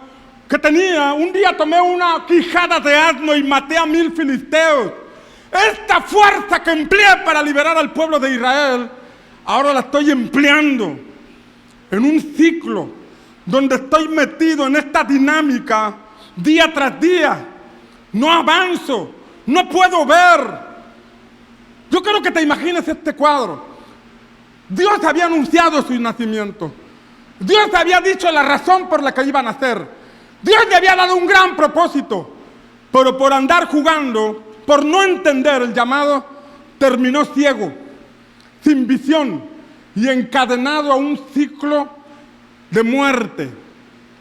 A: que tenía, un día tomé una quijada de asno y maté a 1000 filisteos. Esta fuerza que empleé para liberar al pueblo de Israel, ahora la estoy empleando en un ciclo donde estoy metido en esta dinámica día tras día. No avanzo, no puedo ver. Yo quiero que te imagines este cuadro. Dios había anunciado su nacimiento. Dios había dicho la razón por la que iban a nacer. Dios le había dado un gran propósito, pero por andar jugando, por no entender el llamado, terminó ciego, sin visión y encadenado a un ciclo de muerte,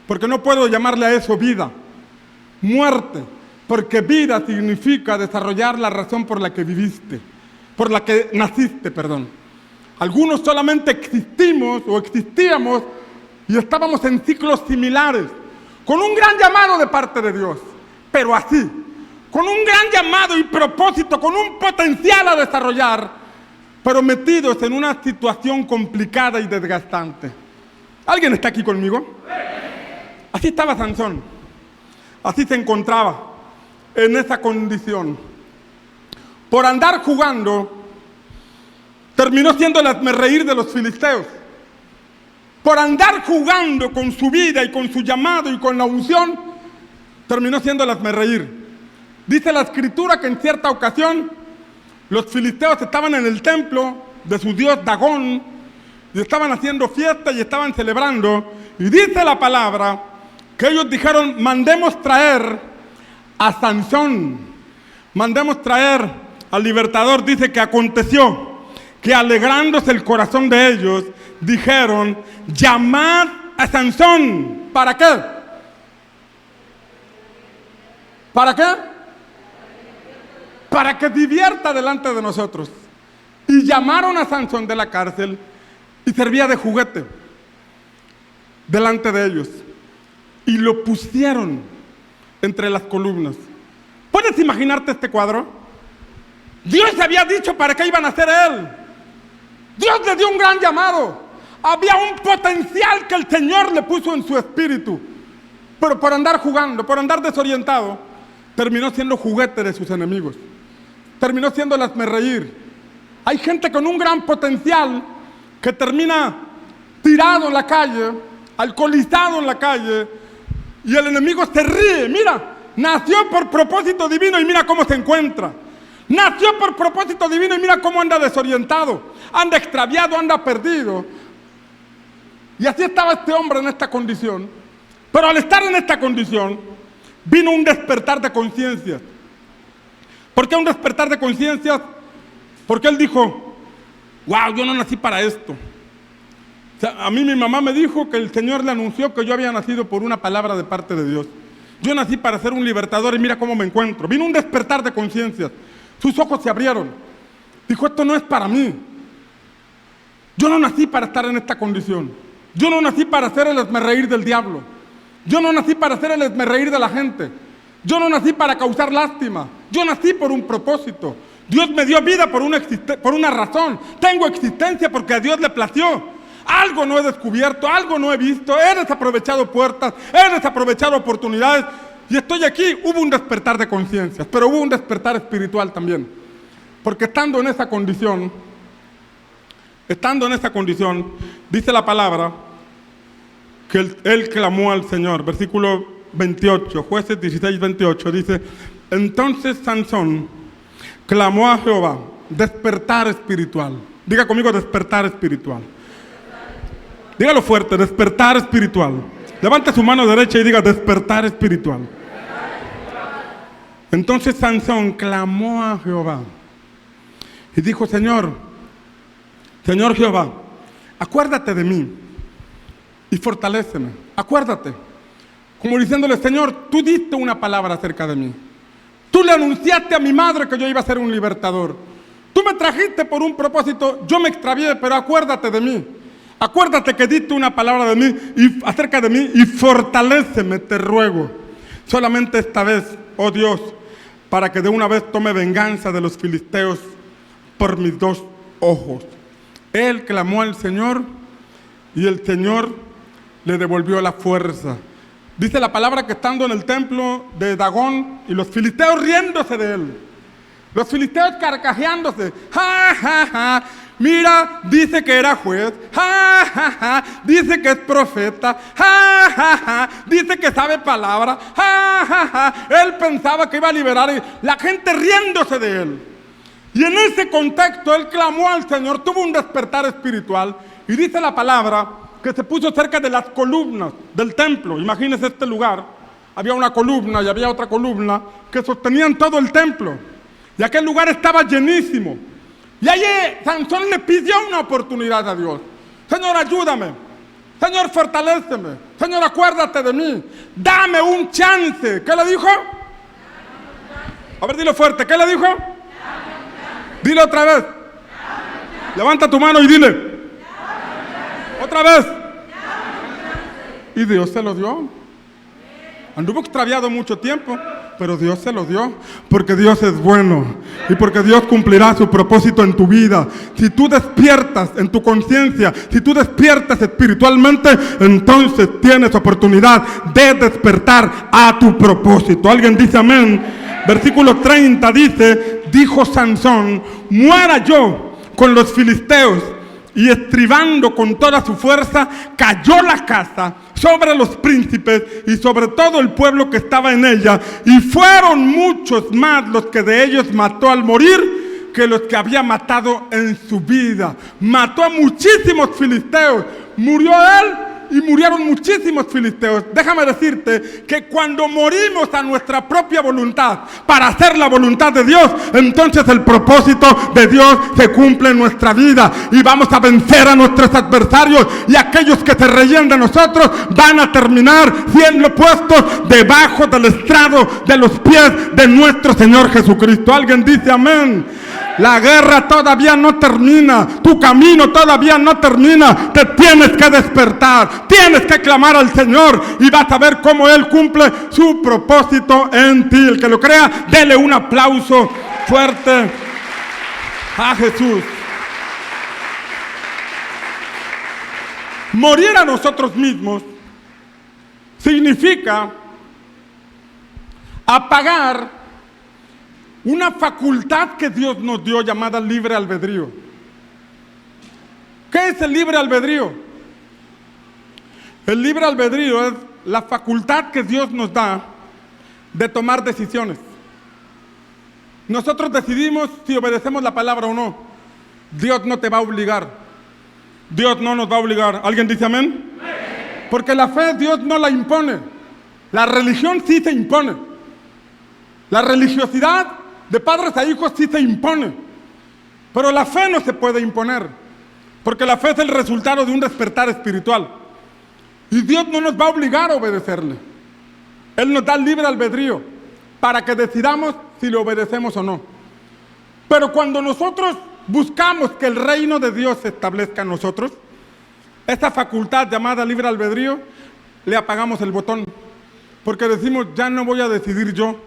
A: porque no puedo llamarle a eso vida, muerte, porque vida significa desarrollar la razón por la que viviste, por la que naciste, perdón. Algunos solamente existimos o existíamos y estábamos en ciclos similares, con un gran llamado de parte de Dios, pero así, con un gran llamado y propósito, con un potencial a desarrollar, pero metidos en una situación complicada y desgastante. ¿Alguien está aquí conmigo? Así estaba Sansón, así se encontraba, en esa condición. Por andar jugando, terminó siendo el hazmerreír de los filisteos. Por andar jugando con su vida y con su llamado y con la unción, terminó siendo el hazmerreír. Dice la escritura que en cierta ocasión los filisteos estaban en el templo de su dios Dagón y estaban haciendo fiesta y estaban celebrando. Y dice la palabra que ellos dijeron: mandemos traer a Sansón, mandemos traer al libertador. Dice que aconteció que, alegrándose el corazón de ellos, dijeron: llamad a Sansón. ¿Para qué? ¿Para qué? Para que divierta delante de nosotros. Y llamaron a Sansón de la cárcel y servía de juguete delante de ellos. Y lo pusieron entre las columnas. ¿Puedes imaginarte este cuadro? Dios había dicho para qué iban a hacer él. Dios le dio un gran llamado. Había un potencial que el Señor le puso en su espíritu. Pero por andar jugando, por andar desorientado, terminó siendo juguete de sus enemigos. Terminó siendo el hazmerreír. Hay gente con un gran potencial que termina tirado en la calle, alcoholizado en la calle, y el enemigo se ríe. Mira, nació por propósito divino y mira cómo se encuentra. Nació por propósito divino y mira cómo anda desorientado, anda extraviado, anda perdido. Y así estaba este hombre en esta condición. Pero al estar en esta condición, vino un despertar de conciencia. ¿Por qué un despertar de conciencia? Porque él dijo: wow, yo no nací para esto. O sea, a mí mi mamá me dijo que el Señor le anunció que yo había nacido por una palabra de parte de Dios. Yo nací para ser un libertador y mira cómo me encuentro. Vino un despertar de conciencia. Sus ojos se abrieron. Dijo: esto no es para mí. Yo no nací para estar en esta condición. Yo no nací para hacer el hazmerreír del diablo. Yo no nací para hacer el hazmerreír de la gente. Yo no nací para causar lástima. Yo nací por un propósito. Dios me dio vida por una razón. Tengo existencia porque a Dios le plació. Algo no he descubierto, algo no he visto. He desaprovechado puertas, he desaprovechado oportunidades. Y estoy aquí. Hubo un despertar de conciencias, pero hubo un despertar espiritual también. Porque estando en esa condición, dice la palabra que él clamó al Señor. Versículo 28, Jueces 16, 28, dice: entonces Sansón clamó a Jehová. Despertar espiritual. Diga conmigo: despertar espiritual. Dígalo fuerte: despertar espiritual. Levante su mano derecha y diga: despertar espiritual. Entonces Sansón clamó a Jehová y dijo: Señor Jehová, acuérdate de mí y fortaléceme. Acuérdate. Como diciéndole: Señor, tú diste una palabra acerca de mí. Tú le anunciaste a mi madre que yo iba a ser un libertador. Tú me trajiste por un propósito. Yo me extravié, pero acuérdate de mí. Acuérdate que diste una palabra de mí y acerca de mí y fortaléceme, te ruego. Solamente esta vez, oh Dios, para que de una vez tome venganza de los filisteos por mis dos ojos. Él clamó al Señor y el Señor le devolvió la fuerza. Dice la palabra que estando en el templo de Dagón y los filisteos riéndose de él, los filisteos carcajeándose, ja, ja, ja, mira, dice que era juez, ja, ja, ja, dice que es profeta, ja, ja, ja, dice que sabe palabra, ja, ja, ja, él pensaba que iba a liberar, la gente riéndose de él. Y en ese contexto él clamó al Señor, tuvo un despertar espiritual, y dice la palabra que se puso cerca de las columnas del templo. Imagínense este lugar, había una columna y había otra columna que sostenían todo el templo, y aquel lugar estaba llenísimo. Y allí Sansón le pidió una oportunidad a Dios. Señor, ayúdame. Señor, fortaléceme. Señor, acuérdate de mí. Dame un chance. ¿Qué le dijo? A ver, dilo fuerte. ¿Qué le dijo? Dile otra vez. Levanta tu mano y dile. Otra vez. Y Dios se lo dio. Anduvo extraviado mucho tiempo, pero Dios se lo dio, porque Dios es bueno y porque Dios cumplirá su propósito en tu vida. Si tú despiertas en tu conciencia, si tú despiertas espiritualmente, entonces tienes oportunidad de despertar a tu propósito. ¿Alguien dice amén? Versículo 30 dice: dijo Sansón: muera yo con los filisteos y estribando con toda su fuerza, cayó la casa sobre los príncipes y sobre todo el pueblo que estaba en ella, y fueron muchos más los que de ellos mató al morir que los que había matado en su vida. Mató a muchísimos filisteos, murió él y murieron muchísimos filisteos. Déjame decirte que cuando morimos a nuestra propia voluntad para hacer la voluntad de Dios, entonces el propósito de Dios se cumple en nuestra vida y vamos a vencer a nuestros adversarios, y aquellos que se reían de nosotros van a terminar siendo puestos debajo del estrado de los pies de nuestro Señor Jesucristo. ¿Alguien dice amén? La guerra todavía no termina, tu camino todavía no termina, te tienes que despertar, tienes que clamar al Señor y vas a ver cómo Él cumple su propósito en ti. El que lo crea, dele un aplauso fuerte a Jesús. Morir a nosotros mismos significa apagar una facultad que Dios nos dio llamada libre albedrío. ¿Qué es el libre albedrío? El libre albedrío es la facultad que Dios nos da de tomar decisiones. Nosotros decidimos si obedecemos la palabra o no. Dios no te va a obligar. Dios no nos va a obligar. ¿Alguien dice amén? Porque la fe Dios no la impone. La religión sí se impone. La religiosidad de padres a hijos sí se impone, pero la fe no se puede imponer, porque la fe es el resultado de un despertar espiritual, y Dios no nos va a obligar a obedecerle. Él nos da libre albedrío para que decidamos si le obedecemos o no. Pero cuando nosotros buscamos que el reino de Dios se establezca en nosotros, esa facultad llamada libre albedrío, le apagamos el botón, porque decimos, ya no voy a decidir yo,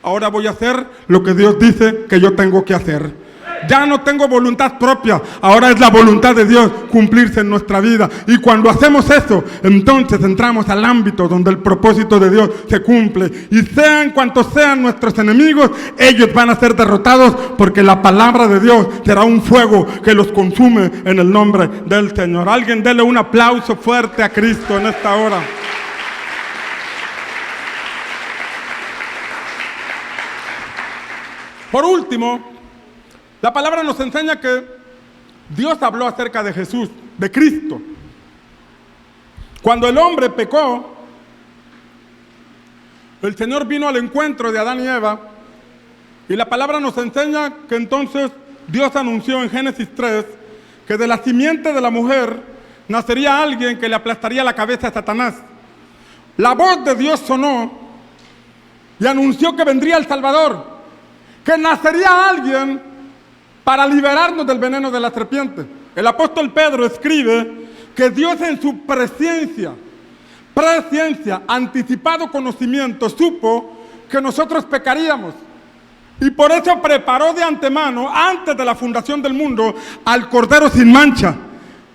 A: ahora voy a hacer lo que Dios dice que yo tengo que hacer. Ya no tengo voluntad propia, ahora es la voluntad de Dios cumplirse en nuestra vida. Y cuando hacemos eso, entonces entramos al ámbito donde el propósito de Dios se cumple. Y sean cuantos sean nuestros enemigos, ellos van a ser derrotados, porque la palabra de Dios será un fuego que los consume en el nombre del Señor. Alguien dele un aplauso fuerte a Cristo en esta hora. Por último, la palabra nos enseña que Dios habló acerca de Jesús, de Cristo. Cuando el hombre pecó, el Señor vino al encuentro de Adán y Eva, y la palabra nos enseña que entonces Dios anunció en Génesis 3 que de la simiente de la mujer nacería alguien que le aplastaría la cabeza a Satanás. La voz de Dios sonó y anunció que vendría el Salvador, que nacería alguien para liberarnos del veneno de la serpiente. El apóstol Pedro escribe que Dios en su presciencia, anticipado conocimiento, supo que nosotros pecaríamos. Y por eso preparó de antemano, antes de la fundación del mundo, al Cordero sin mancha,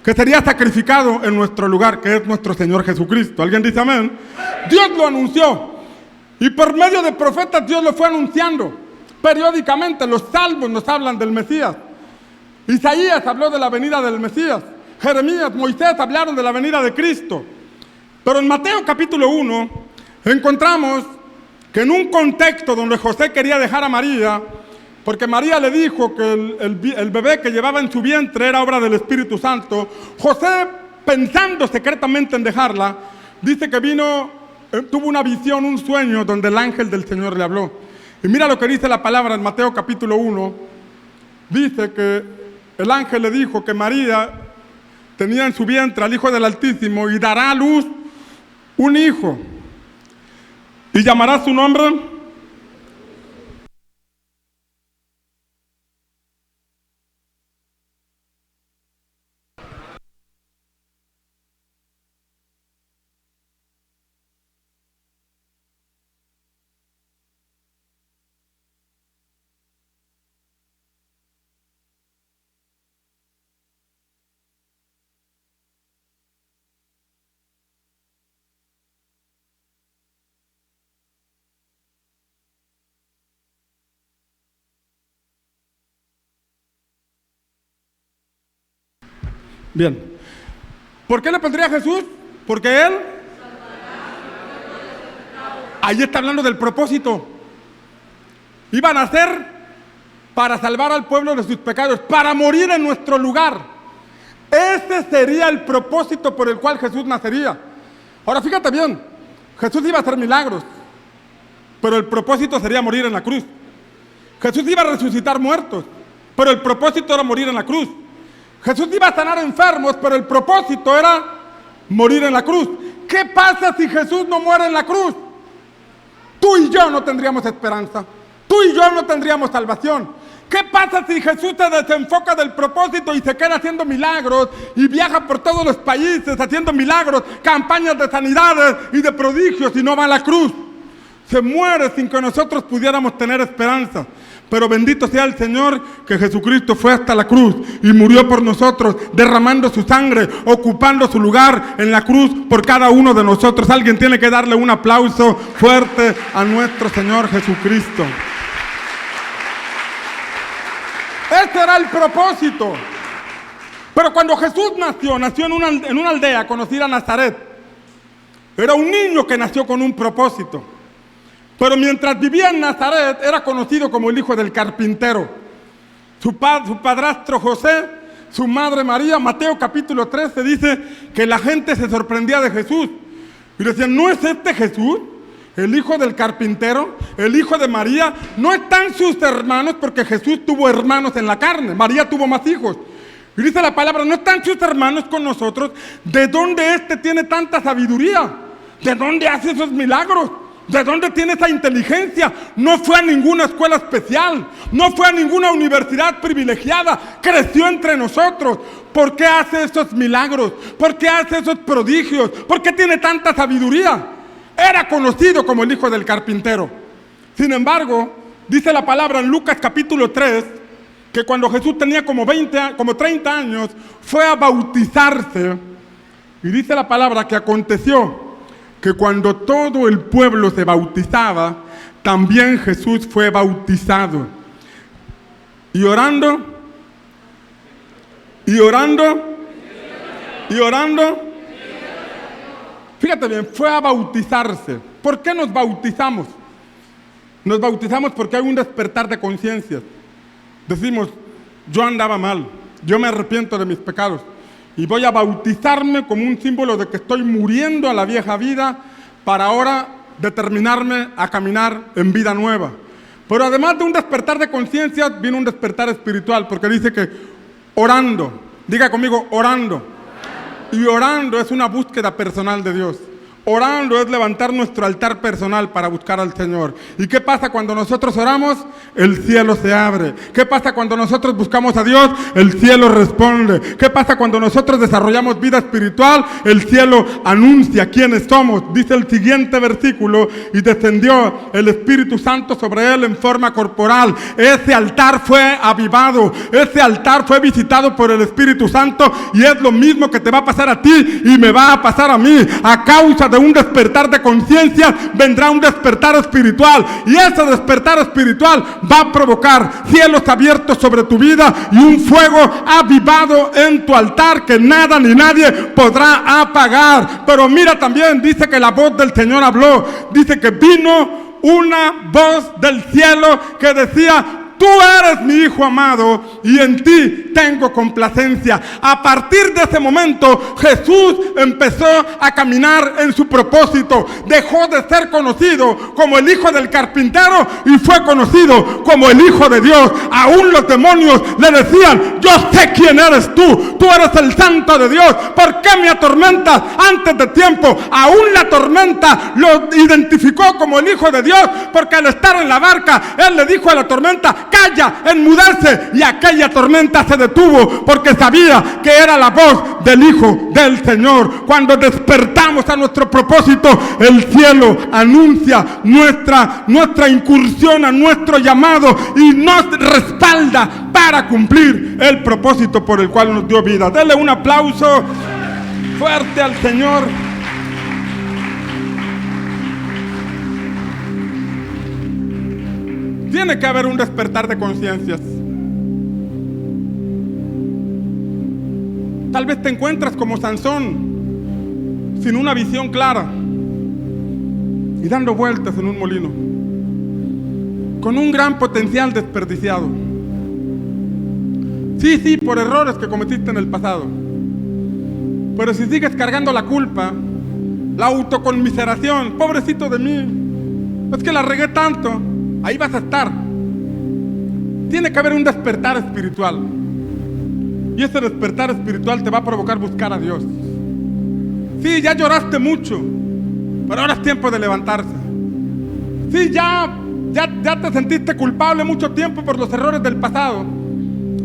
A: que sería sacrificado en nuestro lugar, que es nuestro Señor Jesucristo. ¿Alguien dice amén? Dios lo anunció. Y por medio de profetas Dios lo fue anunciando. Periódicamente los salmos nos hablan del Mesías. Isaías habló de la venida del Mesías. Jeremías, Moisés hablaron de la venida de Cristo. Pero en Mateo capítulo 1 encontramos que en un contexto donde José quería dejar a María, porque María le dijo que el bebé que llevaba en su vientre era obra del Espíritu Santo, José, pensando secretamente en dejarla, dice que tuvo una visión, un sueño donde el ángel del Señor le habló. Y mira lo que dice la palabra en Mateo capítulo 1. Dice que el ángel le dijo que María tenía en su vientre al Hijo del Altísimo y dará a luz un hijo. Y llamará su nombre Bien. ¿Por qué le pondría a Jesús? Porque Él... Ahí está hablando del propósito. Iba a nacer para salvar al pueblo de sus pecados, para morir en nuestro lugar. Ese sería el propósito por el cual Jesús nacería. Ahora fíjate bien, Jesús iba a hacer milagros, pero el propósito sería morir en la cruz. Jesús iba a resucitar muertos, pero el propósito era morir en la cruz. Jesús iba a sanar enfermos, pero el propósito era morir en la cruz. ¿Qué pasa si Jesús no muere en la cruz? Tú y yo no tendríamos esperanza. Tú y yo no tendríamos salvación. ¿Qué pasa si Jesús se desenfoca del propósito y se queda haciendo milagros y viaja por todos los países haciendo milagros, campañas de sanidades y de prodigios y no va a la cruz? Se muere sin que nosotros pudiéramos tener esperanza. Pero bendito sea el Señor que Jesucristo fue hasta la cruz y murió por nosotros, derramando su sangre, ocupando su lugar en la cruz por cada uno de nosotros. Alguien tiene que darle un aplauso fuerte a nuestro Señor Jesucristo. Ese era el propósito. Pero cuando Jesús nació en una aldea conocida Nazaret. Era un niño que nació con un propósito. Pero mientras vivía en Nazaret, era conocido como el hijo del carpintero. Su padrastro José, su madre María, Mateo capítulo 13 dice que la gente se sorprendía de Jesús. Y decían, ¿no es este Jesús? El hijo del carpintero, el hijo de María. No están sus hermanos, porque Jesús tuvo hermanos en la carne. María tuvo más hijos. Y dice la palabra, no están sus hermanos con nosotros. ¿De dónde este tiene tanta sabiduría? ¿De dónde hace esos milagros? ¿De dónde tiene esa inteligencia? No fue a ninguna escuela especial, no fue a ninguna universidad privilegiada, creció entre nosotros. ¿Por qué hace esos milagros? ¿Por qué hace esos prodigios? ¿Por qué tiene tanta sabiduría? Era conocido como el hijo del carpintero. Sin embargo, dice la palabra en Lucas capítulo 3, que cuando Jesús tenía como 30 años, fue a bautizarse. Y dice la palabra que aconteció que cuando todo el pueblo se bautizaba, también Jesús fue bautizado. Y orando, fíjate bien, fue a bautizarse. ¿Por qué nos bautizamos? Nos bautizamos porque hay un despertar de conciencia. Decimos, yo andaba mal, yo me arrepiento de mis pecados. Y voy a bautizarme como un símbolo de que estoy muriendo a la vieja vida para ahora determinarme a caminar en vida nueva. Pero además de un despertar de conciencia, viene un despertar espiritual, porque dice que orando, diga conmigo, orando. Y orando es una búsqueda personal de Dios. Orando es levantar nuestro altar personal para buscar al Señor. ¿Y qué pasa cuando nosotros oramos? El cielo se abre. ¿Qué pasa cuando nosotros buscamos a Dios? El cielo responde. ¿Qué pasa cuando nosotros desarrollamos vida espiritual? El cielo anuncia quiénes somos. Dice el siguiente versículo, y descendió el Espíritu Santo sobre él en forma corporal. Ese altar fue avivado. Ese altar fue visitado por el Espíritu Santo, y es lo mismo que te va a pasar a ti y me va a pasar a mí. A causa de un despertar de conciencia vendrá un despertar espiritual, y ese despertar espiritual va a provocar cielos abiertos sobre tu vida y un fuego avivado en tu altar que nada ni nadie podrá apagar. Pero mira, también dice que la voz del Señor habló. Dice que vino una voz del cielo que decía: tú eres mi hijo amado y en ti tengo complacencia. A partir de ese momento, Jesús empezó a caminar en su propósito. Dejó de ser conocido como el hijo del carpintero y fue conocido como el hijo de Dios. Aún los demonios le decían: yo sé quién eres tú. Tú eres el santo de Dios. ¿Por qué me atormentas antes de tiempo? Aún la tormenta lo identificó como el hijo de Dios, porque al estar en la barca, él le dijo a la tormenta: calla, enmudarse, y aquella tormenta se detuvo porque sabía que era la voz del Hijo del Señor. Cuando despertamos a nuestro propósito, el cielo anuncia nuestra incursión a nuestro llamado y nos respalda para cumplir el propósito por el cual nos dio vida. Denle un aplauso fuerte al Señor. Tiene que haber un despertar de conciencias. Tal vez te encuentras como Sansón, sin una visión clara y dando vueltas en un molino, con un gran potencial desperdiciado. Sí, por errores que cometiste en el pasado. Pero si sigues cargando la culpa, la autoconmiseración, pobrecito de mí, es que la regué tanto, ahí vas a estar. Tiene que haber un despertar espiritual. Y ese despertar espiritual te va a provocar buscar a Dios. Sí, ya lloraste mucho, pero ahora es tiempo de levantarse. Sí, ya te sentiste culpable mucho tiempo por los errores del pasado,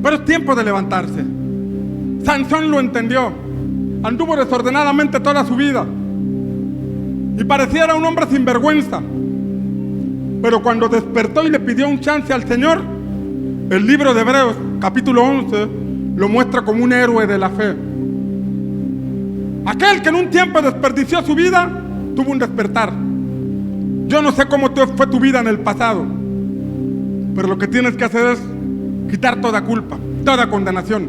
A: pero es tiempo de levantarse. Sansón lo entendió. Anduvo desordenadamente toda su vida y pareciera un hombre sin vergüenza. Pero cuando despertó y le pidió un chance al Señor, el libro de Hebreos, capítulo 11, lo muestra como un héroe de la fe. Aquel que en un tiempo desperdició su vida, tuvo un despertar. Yo no sé cómo fue tu vida en el pasado, pero lo que tienes que hacer es quitar toda culpa, toda condenación,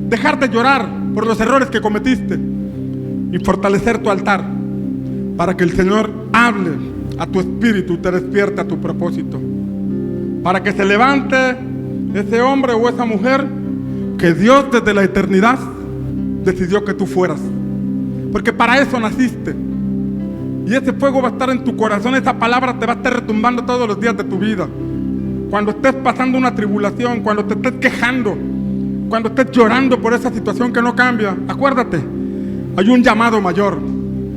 A: dejar de llorar por los errores que cometiste y fortalecer tu altar para que el Señor hable a tu espíritu y te despierte a tu propósito, para que se levante ese hombre o esa mujer que Dios desde la eternidad decidió que tú fueras, porque para eso naciste. Y ese fuego va a estar en tu corazón, esa palabra te va a estar retumbando todos los días de tu vida. Cuando estés pasando una tribulación, cuando te estés quejando, cuando estés llorando por esa situación que no cambia, acuérdate, hay un llamado mayor.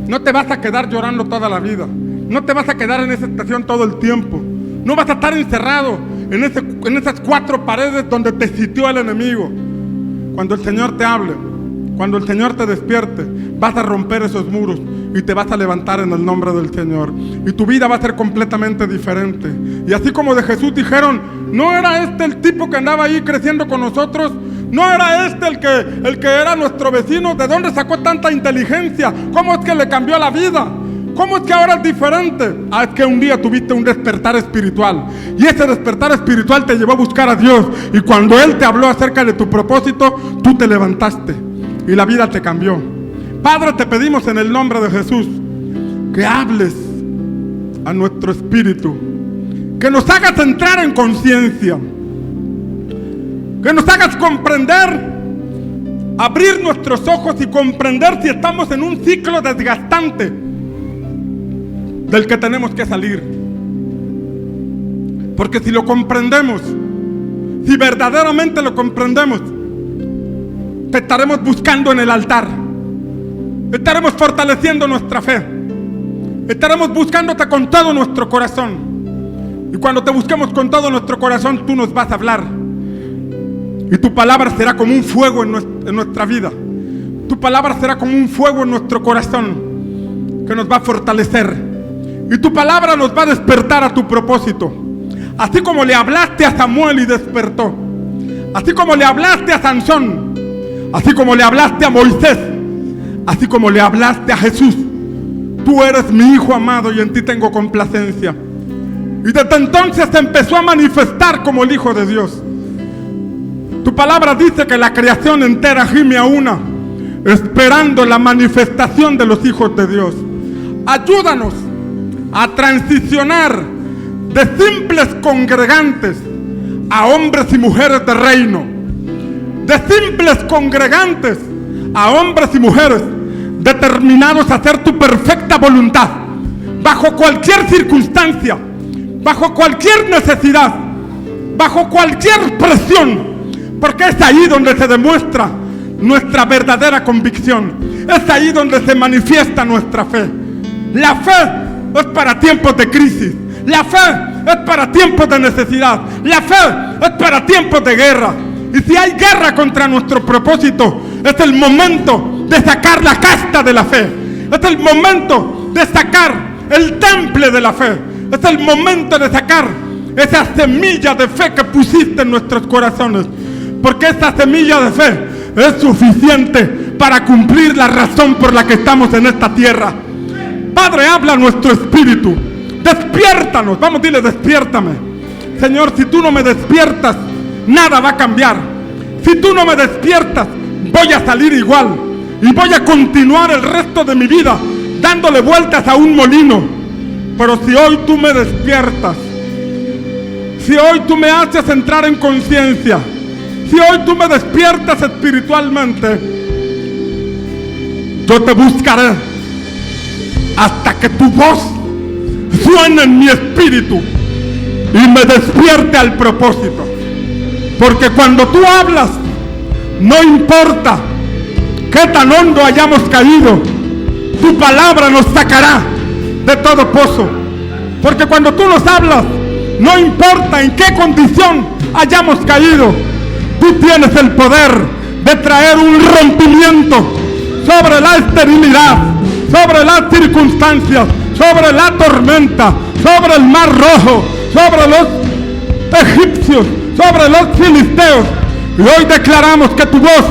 A: No te vas a quedar llorando toda la vida, no te vas a quedar en esa estación todo el tiempo, no vas a estar encerrado en esas 4 paredes donde te sitió el enemigo. Cuando el Señor te hable, cuando el Señor te despierte, vas a romper esos muros y te vas a levantar en el nombre del Señor. Y tu vida va a ser completamente diferente. Y así como de Jesús dijeron, ¿no era este el tipo que andaba ahí creciendo con nosotros? ¿No era este el que era nuestro vecino? ¿De dónde sacó tanta inteligencia? ¿Cómo es que le cambió la vida? ¿Cómo es que ahora es diferente? Es que un día tuviste un despertar espiritual. Y ese despertar espiritual te llevó a buscar a Dios. Y cuando Él te habló acerca de tu propósito, tú te levantaste y la vida te cambió. Padre, te pedimos en el nombre de Jesús que hables a nuestro espíritu, que nos hagas entrar en conciencia, que nos hagas comprender, abrir nuestros ojos y comprender si estamos en un ciclo desgastante del que tenemos que salir. Porque si lo comprendemos, si verdaderamente lo comprendemos, te estaremos buscando en el altar, estaremos fortaleciendo nuestra fe, estaremos buscándote con todo nuestro corazón. Y cuando te busquemos con todo nuestro corazón, tú nos vas a hablar. Y tu palabra será como un fuego en nuestra vida. Tu palabra será como un fuego en nuestro corazón que nos va a fortalecer. Y tu palabra nos va a despertar a tu propósito. Así como le hablaste a Samuel y despertó, así como le hablaste a Sansón, así como le hablaste a Moisés, así como le hablaste a Jesús. Tú eres mi Hijo amado y en ti tengo complacencia. Y desde entonces se empezó a manifestar como el Hijo de Dios. Tu palabra dice que la creación entera gime a una, esperando la manifestación de los hijos de Dios. Ayúdanos a transicionar de simples congregantes a hombres y mujeres de reino, de simples congregantes a hombres y mujeres determinados a hacer tu perfecta voluntad, bajo cualquier circunstancia, bajo cualquier necesidad, bajo cualquier presión, porque es ahí donde se demuestra nuestra verdadera convicción, es ahí donde se manifiesta nuestra fe. La fe es para tiempos de crisis, la fe es para tiempos de necesidad, la fe es para tiempos de guerra. Y si hay guerra contra nuestro propósito, es el momento de sacar la casta de la fe, es el momento de sacar el temple de la fe, es el momento de sacar esa semilla de fe que pusiste en nuestros corazones, porque esa semilla de fe es suficiente para cumplir la razón por la que estamos en esta tierra. Padre, habla a nuestro espíritu, despiértanos. Vamos, dile, despiértame. Señor, si tú no me despiertas, nada va a cambiar. Si tú no me despiertas, voy a salir igual y voy a continuar el resto de mi vida dándole vueltas a un molino. Pero si hoy tú me despiertas, si hoy tú me haces entrar en conciencia, si hoy tú me despiertas espiritualmente, yo te buscaré hasta que tu voz suene en mi espíritu y me despierte al propósito. Porque cuando tú hablas, no importa qué tan hondo hayamos caído, tu palabra nos sacará de todo pozo. Porque cuando tú nos hablas, no importa en qué condición hayamos caído, tú tienes el poder de traer un rompimiento sobre la esterilidad, sobre las circunstancias, sobre la tormenta, sobre el mar rojo, sobre los egipcios, sobre los filisteos. Y hoy declaramos que tu voz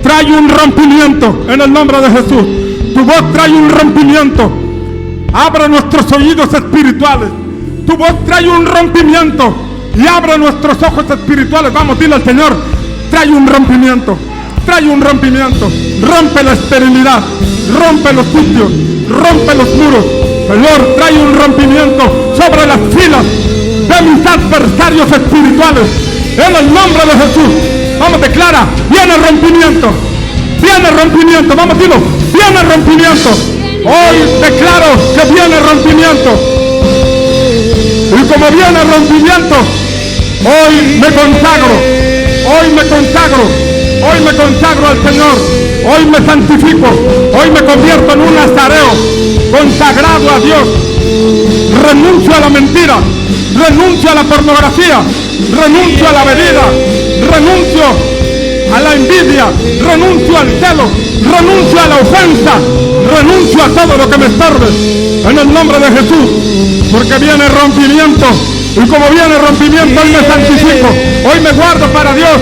A: trae un rompimiento en el nombre de Jesús. Tu voz trae un rompimiento. Abre nuestros oídos espirituales. Tu voz trae un rompimiento y abre nuestros ojos espirituales. Vamos, dile al Señor, trae un rompimiento. Trae un rompimiento. Rompe la esterilidad. Rompe los sitios. Rompe los muros. Señor, trae un rompimiento sobre las filas de mis adversarios espirituales. En el nombre de Jesús. Vamos, declara, viene rompimiento. Viene rompimiento. Vamos, dilo, viene rompimiento. Hoy declaro que viene rompimiento. Y como viene rompimiento, hoy me consagro. Hoy me consagro. Hoy me consagro al Señor. Hoy me santifico. Hoy me convierto en un nazareo consagrado a Dios. Renuncio a la mentira. Renuncio a la pornografía. Renuncio a la bebida. Renuncio a la envidia. Renuncio al celo. Renuncio a la ofensa. Renuncio a todo lo que me estorbe. En el nombre de Jesús. Porque viene rompimiento. Y como viene rompimiento, hoy me santifico. Hoy me guardo para Dios.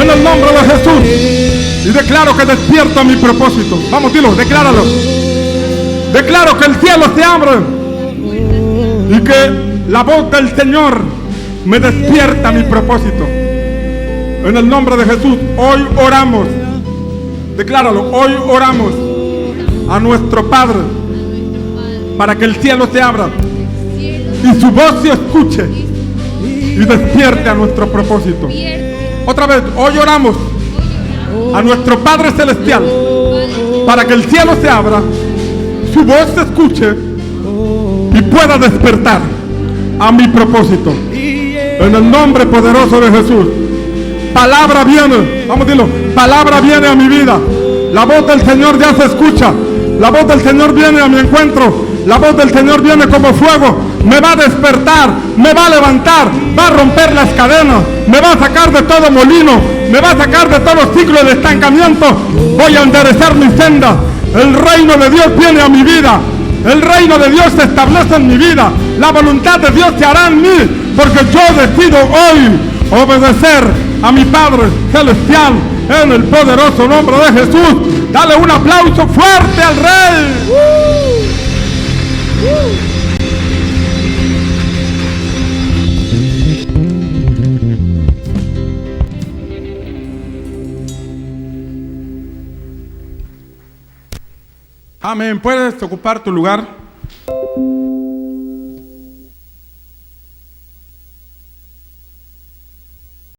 A: En el nombre de Jesús. Y declaro que despierto a mi propósito. Vamos, dilo, decláralo. Declaro que el cielo se abre. Y que la voz del Señor me despierta a mi propósito. En el nombre de Jesús, hoy oramos. Decláralo, hoy oramos a nuestro Padre para que el cielo se abra y su voz se escuche y despierte a nuestro propósito. Otra vez, hoy oramos a nuestro Padre Celestial para que el cielo se abra, su voz se escuche y pueda despertar a mi propósito. En el nombre poderoso de Jesús. Palabra viene, vamos a decirlo, palabra viene a mi vida. La voz del Señor ya se escucha. La voz del Señor viene a mi encuentro. La voz del Señor viene como fuego. Me va a despertar, me va a levantar, va a romper las cadenas, me va a sacar de todo molino, me va a sacar de todo ciclo de estancamiento. Voy a enderezar mi senda. El reino de Dios viene a mi vida. El reino de Dios se establece en mi vida. La voluntad de Dios se hará en mí, porque yo decido hoy obedecer a mi Padre Celestial en el poderoso nombre de Jesús. Dale un aplauso fuerte al Rey. Amén. Puedes ocupar tu lugar.